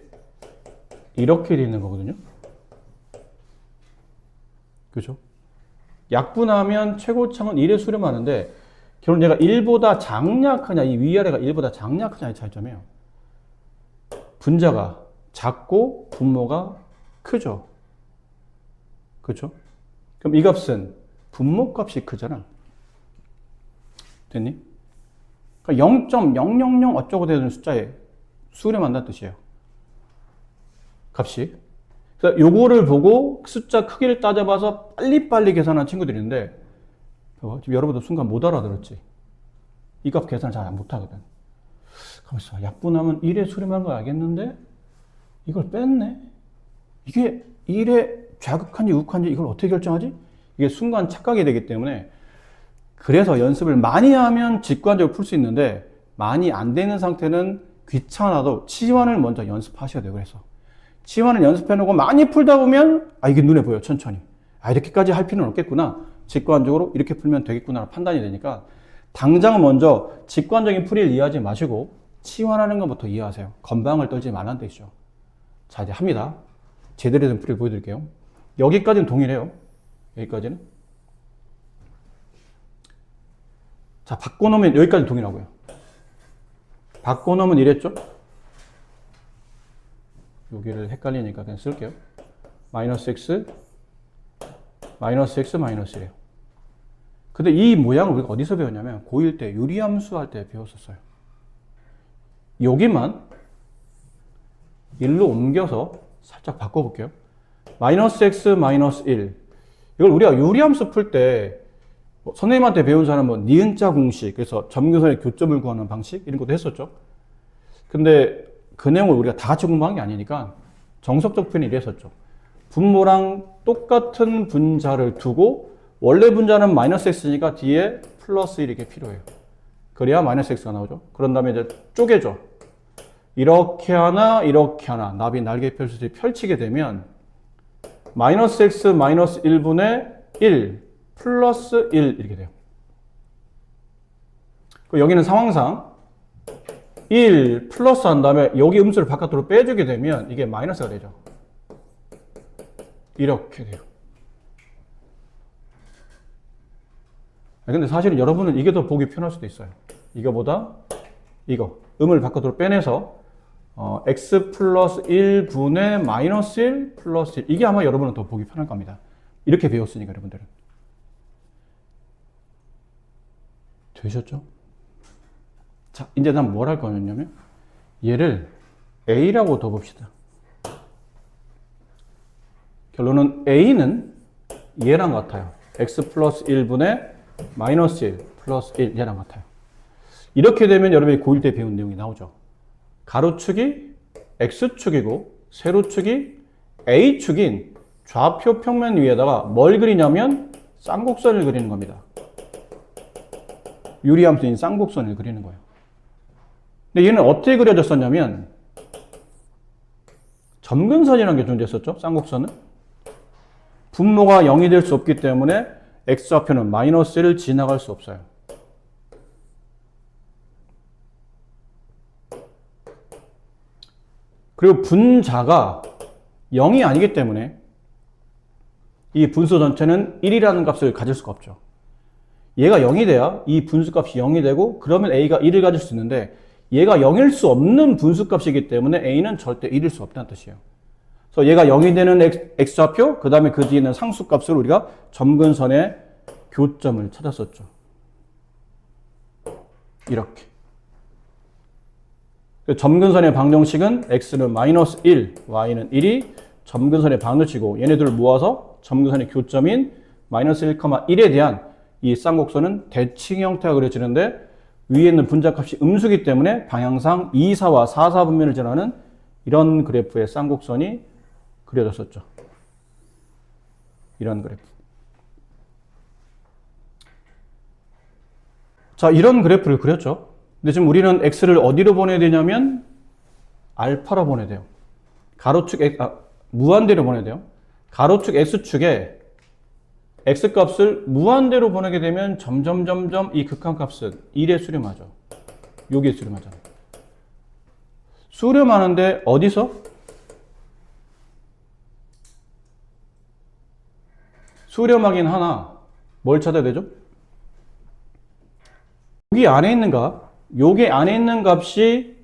이렇게 되어 있는 거거든요. 그죠? 약분하면 최고차는 1에 수렴하는데 결국 얘가 1보다 장약하냐, 이 위아래가 1보다 장약하냐의 차이점이에요. 분자가 작고 분모가 크죠. 그렇죠? 그럼 이 값은 분모 값이 크잖아. 됐니? 그러니까 0.000 어쩌고 되는 숫자에 수렴한다는 뜻이에요. 값이. 그래서 요거를 보고 숫자 크기를 따져봐서 빨리빨리 계산한 친구들이 있는데 지금 여러분도 순간 못 알아들었지. 이 값 계산 잘 못하거든. 가만있어. 약분하면 1에 수렴한 거 알겠는데 이걸 뺐네. 이게 1에 좌극한지 우극한지 이걸 어떻게 결정하지? 이게 순간 착각이 되기 때문에 그래서 연습을 많이 하면 직관적으로 풀 수 있는데 많이 안 되는 상태는 귀찮아도 치환을 먼저 연습하셔야 돼요. 그래서 치환을 연습해놓고 많이 풀다 보면 이게 눈에 보여. 천천히. 이렇게까지 할 필요는 없겠구나. 직관적으로 이렇게 풀면 되겠구나 판단이 되니까 당장 먼저 직관적인 풀이를 이해하지 마시고 치환하는 것부터 이해하세요. 건방을 떨지 말라는 뜻이죠. 자, 이제 합니다. 제대로 된 풀이를 보여드릴게요. 여기까지는 동일해요. 여기까지는. 자, 바꿔놓으면 여기까지 동일하고요. 바꿔놓으면 이랬죠? 여기를 헷갈리니까 그냥 쓸게요. 마이너스 x, 마이너스 x, 마이너스 1이에요. 근데 이 모양을 우리가 어디서 배웠냐면 고1 때 유리함수 할 때 배웠었어요. 여기만 1로 옮겨서 살짝 바꿔볼게요. 마이너스 x, 마이너스 1. 이걸 우리가 유리함수 풀 때 선생님한테 배운 사람은 니은자 공식, 그래서 점근선의 교점을 구하는 방식 이런 것도 했었죠. 근데 그 내용을 우리가 다 같이 공부한 게 아니니까 정석적 표현이 이랬었죠. 분모랑 똑같은 분자를 두고 원래 분자는 마이너스 x니까 뒤에 플러스 1 이렇게 필요해요. 그래야 마이너스 x가 나오죠. 그런 다음에 이제 쪼개줘. 이렇게 하나, 이렇게 하나. 나비 날개 펼쳐서 펼치게 되면 마이너스 x 마이너스 1분의 1 플러스 1 이렇게 돼요. 여기는 상황상 1 플러스 한 다음에 여기 음수를 바깥으로 빼주게 되면 이게 마이너스가 되죠. 이렇게 돼요. 근데 사실은 여러분은 이게 더 보기 편할 수도 있어요. 이거보다 이거 음을 바깥으로 빼내서 x 플러스 1분의 마이너스 1 플러스 1 이게 아마 여러분은 더 보기 편할 겁니다. 이렇게 배웠으니까 여러분들은. 되셨죠? 자, 이제 난 뭘 할 거냐면 얘를 a라고 둬봅시다. 결론은 a는 얘랑 같아요. x 플러스 1분의 마이너스 1 플러스 1 얘랑 같아요. 이렇게 되면 여러분이 고1 때 배운 내용이 나오죠. 가로축이 x축이고 세로축이 a축인 좌표 평면 위에다가 뭘 그리냐면 쌍곡선을 그리는 겁니다. 유리함수인 쌍곡선을 그리는 거예요. 근데 얘는 어떻게 그려졌었냐면 점근선이라는 게 존재했었죠. 쌍곡선은. 분모가 0이 될 수 없기 때문에 x좌표는 마이너스 1을 지나갈 수 없어요. 그리고 분자가 0이 아니기 때문에 이 분수 전체는 1이라는 값을 가질 수가 없죠. 얘가 0이 돼야 이 분수값이 0이 되고 그러면 a가 1을 가질 수 있는데 얘가 0일 수 없는 분수값이기 때문에 a는 절대 1일 수 없다는 뜻이에요. 그래서 얘가 0이 되는 x좌표, 그 다음에 그 뒤에 있는 상수값을 우리가 점근선의 교점을 찾았었죠. 이렇게. 점근선의 방정식은 x는 마이너스 1, y는 1이 점근선의 방정식이고 얘네들을 모아서 점근선의 교점인 마이너스 1, 1에 대한 이 쌍곡선은 대칭 형태가 그려지는데 위에 있는 분자값이 음수기 때문에 방향상 2, 4와 4, 4분면을 지나는 이런 그래프의 쌍곡선이 그려졌었죠. 이런 그래프. 자, 이런 그래프를 그렸죠. 근데 지금 우리는 x를 어디로 보내야 되냐면 알파로 보내야 돼요. 가로축 무한대로 보내야 돼요. 가로축 x축에 x값을 무한대로 보내게 되면 점점 이 극한값은 1에 수렴하죠. 여기에 수렴하잖아요. 수렴하는데 어디서? 수렴하긴 하나 뭘 찾아야 되죠? 여기 안에 있는 값, 여기 안에 있는 값이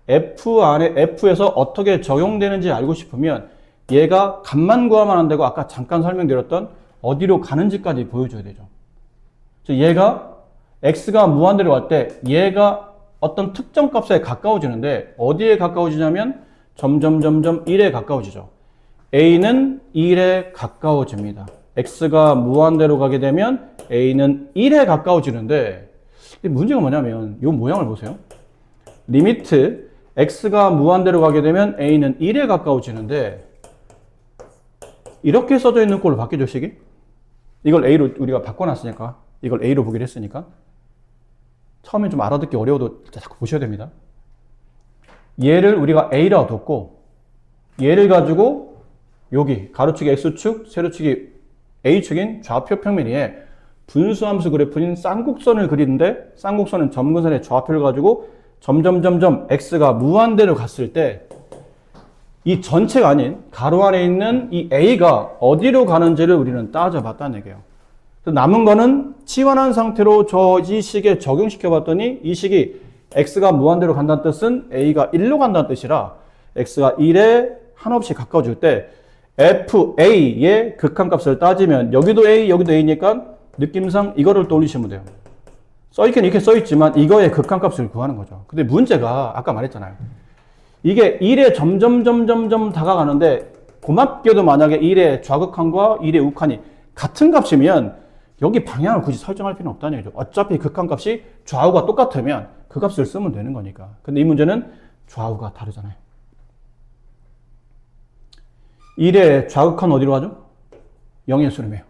F에서 어떻게 적용되는지 알고 싶으면 얘가 값만 구하면 안 되고 아까 잠깐 설명드렸던 어디로 가는지까지 보여줘야 되죠. 얘가 x가 무한대로 갈 때 얘가 어떤 특정 값에 가까워지는데 어디에 가까워지냐면 점점 1에 가까워지죠. a는 1에 가까워집니다. x가 무한대로 가게 되면 a는 1에 가까워지는데 문제가 뭐냐면 이 모양을 보세요. 리미트 x가 무한대로 가게 되면 a는 1에 가까워지는데 이렇게 써져 있는 꼴로 바뀌죠, 식이? 이걸 a로 우리가 바꿔놨으니까 이걸 a로 보기로 했으니까 처음에 좀 알아듣기 어려워도 자꾸 보셔야 됩니다. 얘를 우리가 a라고 뒀고 얘를 가지고 여기 가로축이 x축, 세로축이 a축인 좌표 평면 위에 분수함수 그래프인 쌍곡선을 그리는데 쌍곡선은 점근선의 좌표를 가지고 점점 x가 무한대로 갔을 때 이 전체가 아닌 가로 안에 있는 이 a가 어디로 가는지를 우리는 따져봤다는 얘기예요. 남은 거는 치환한 상태로 이 식에 적용시켜 봤더니 이 식이 x가 무한대로 간다는 뜻은 a가 1로 간다는 뜻이라 x가 1에 한없이 가까워질 때 fa의 극한값을 따지면 여기도 a 여기도 a니까 느낌상 이거를 떠올리시면 돼요. 써있긴 이렇게 써있지만 이거의 극한값을 구하는 거죠. 근데 문제가 아까 말했잖아요. 이게 1에 점점 다가가는데 고맙게도 만약에 1의 좌극한과 1의 우극한이 같은 값이면 여기 방향을 굳이 설정할 필요는 없다는 얘기죠. 어차피 극한값이 좌우가 똑같으면 그 값을 쓰면 되는 거니까. 근데 이 문제는 좌우가 다르잖아요. 1의 좌극한 어디로 가죠? 0에 수렴해요.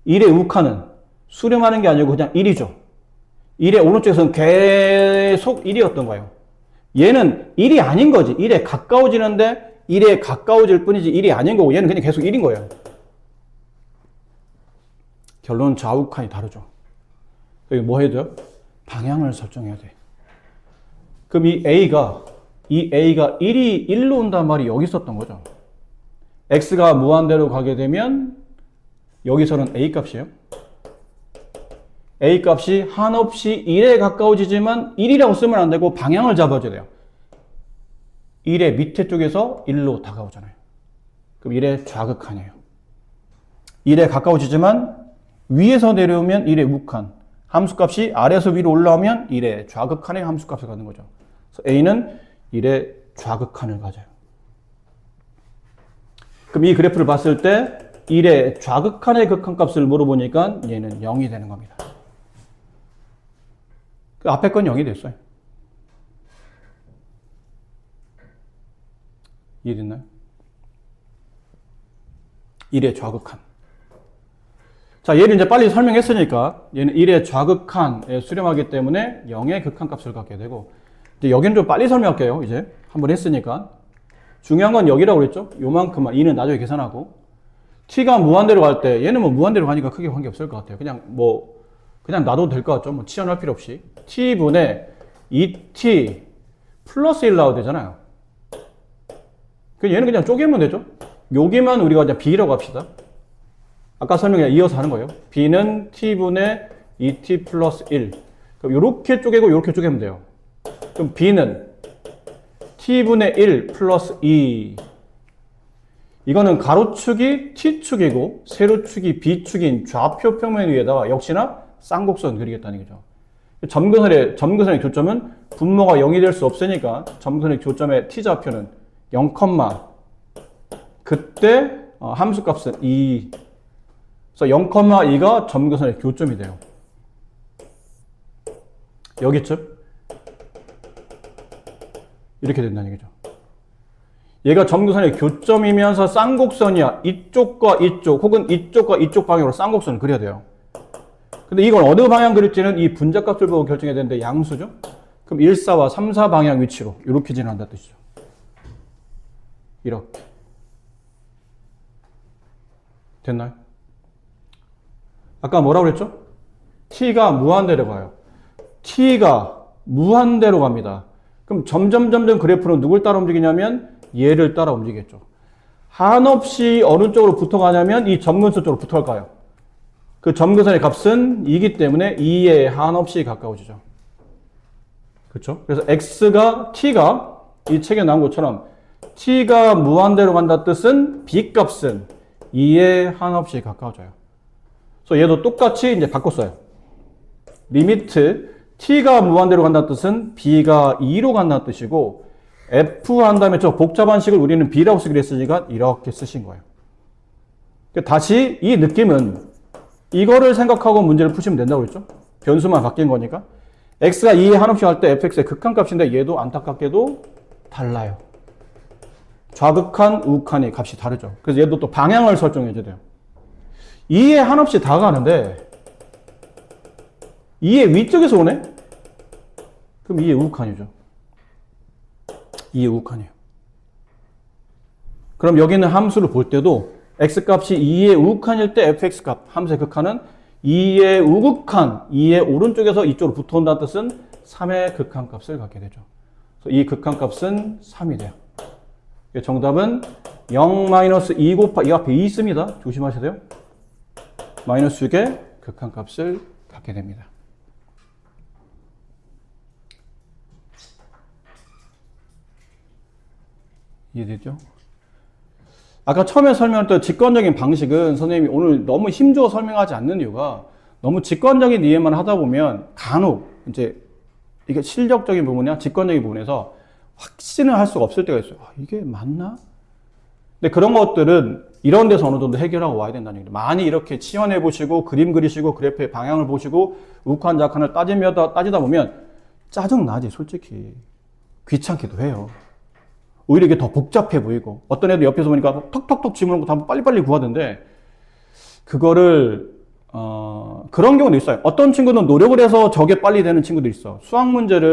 1의 우극한은 수렴하는 게 아니고 그냥 1이죠. 1의 오른쪽에서는 계속 1이었던 거예요. 얘는 1이 아닌 거지. 1에 가까워지는데 1에 가까워질 뿐이지 1이 아닌 거고 얘는 그냥 계속 1인 거예요. 결론은 좌우극한이 다르죠. 여기 뭐 해야 돼요? 방향을 설정해야 돼. 그럼 이 A가 1이 1로 온단 말이 여기 있었던 거죠. X가 무한대로 가게 되면 여기서는 A 값이에요. A 값이 한없이 1에 가까워지지만 1이라고 쓰면 안 되고 방향을 잡아줘야 돼요. 1의 밑에 쪽에서 1로 다가오잖아요. 그럼 1의 좌극한이에요. 1에 가까워지지만 위에서 내려오면 1의 우극한. 함수값이 아래에서 위로 올라오면 1의 좌극한의 함수값을 갖는 거죠. 그래서 A는 1의 좌극한을 가져요. 그럼 이 그래프를 봤을 때 1의 좌극한의 극한값을 물어보니까 얘는 0이 되는 겁니다. 그 앞에 건 0이 됐어요. 이해됐나요? 1의 좌극한. 자, 얘를 이제 빨리 설명했으니까 얘는 1의 좌극한에 수렴하기 때문에 0의 극한값을 갖게 되고 이제 여기는 좀 빨리 설명할게요. 이제 한번 했으니까. 중요한 건 여기라고 그랬죠? 요만큼만. 2는 나중에 계산하고 t가 무한대로 갈 때 얘는 뭐 무한대로 가니까 크게 관계없을 것 같아요. 그냥 놔둬도 될 것 같죠? 뭐 치환할 필요 없이. t분의 2t 플러스 1 나와도 되잖아요. 얘는 그냥 쪼개면 되죠? 여기만 우리가 그냥 b라고 합시다. 아까 설명에 이어서 하는 거예요. b는 t분의 2t 플러스 1. 그럼 이렇게 쪼개고 이렇게 쪼개면 돼요. 그럼 b는 t분의 1 플러스 2. 이거는 가로축이 t축이고 세로축이 b축인 좌표 평면 위에다가 역시나 쌍곡선 그리겠다는 거죠. 점근선의 교점은 분모가 0이 될 수 없으니까 점근선의 교점의 t좌표는 0, 그때 함수값은 2. 그래서 0,2가 점근선의 교점이 돼요. 여기쯤 이렇게 된다는 얘기죠. 얘가 점근선의 교점이면서 쌍곡선이야. 이쪽과 이쪽 혹은 이쪽과 이쪽 방향으로 쌍곡선을 그려야 돼요. 근데 이걸 어느 방향 그릴지는 이 분자값을 보고 결정해야 되는데 양수죠. 그럼 1, 4와 3, 4 방향 위치로 이렇게 진행한다는 뜻이죠. 이렇게. 됐나요? 아까 뭐라고 그랬죠? t가 무한대로 가요. t가 무한대로 갑니다. 그럼 점점 그래프는 누굴 따라 움직이냐면 얘를 따라 움직이겠죠. 한없이 어느 쪽으로 붙어가냐면 이 점근선 쪽으로 붙어갈까요? 그 점근선의 값은 2이기 때문에 2에 한없이 가까워지죠. 그렇죠? 그래서 t가 이 책에 나온 것처럼 t가 무한대로 간다 뜻은 b값은 2에 한없이 가까워져요. 그래서 얘도 똑같이 이제 바꿨어요. 리미트 t가 무한대로 간다는 뜻은 b가 2로 간다는 뜻이고 f 한 다음에 저 복잡한 식을 우리는 b라고 쓰기로 했으니까 이렇게 쓰신 거예요. 다시 이 느낌은 이거를 생각하고 문제를 푸시면 된다고 그랬죠? 변수만 바뀐 거니까. x가 2에 한없이 갈 때 fx의 극한값인데 얘도 안타깝게도 달라요. 좌극한, 우극한의 값이 다르죠. 그래서 얘도 또 방향을 설정해줘야 돼요. 2에 한없이 다 가는데 2의 위쪽에서 오네? 그럼 2의 우극한이죠. 2의 우극한이에요. 그럼 여기는 함수를 볼 때도 x값이 2의 우극한일 때 fx값, 함수의 극한은 2의 우극한, 2의 오른쪽에서 이쪽으로 붙어온다는 뜻은 3의 극한값을 갖게 되죠. 그래서 이 극한값은 3이 돼요. 정답은 0-2 곱하기, 이 앞에 2 있습니다. 조심하셔야 돼요. 마이너스 6의 극한값을 갖게 됩니다. 이해되죠? 아까 처음에 설명했던 직관적인 방식은 선생님이 오늘 너무 힘주어 설명하지 않는 이유가 너무 직관적인 이해만 하다 보면 간혹 이제 이게 실력적인 부분이나 직관적인 부분에서 확신을 할 수가 없을 때가 있어요. 아, 이게 맞나? 근데 그런 것들은 이런 데서 어느 정도 해결하고 와야 된다는 얘기죠. 많이 이렇게 치환해 보시고 그림 그리시고 그래프의 방향을 보시고 우칸, 좌칸을 따지다 보면 짜증나지 솔직히. 귀찮기도 해요. 오히려 이게 더 복잡해 보이고, 어떤 애들 옆에서 보니까 톡톡톡 질문하고 다 빨리빨리 구하던데, 그거를 그런 경우도 있어요. 어떤 친구는 노력을 해서 저게 빨리 되는 친구도 있어. 수학 문제를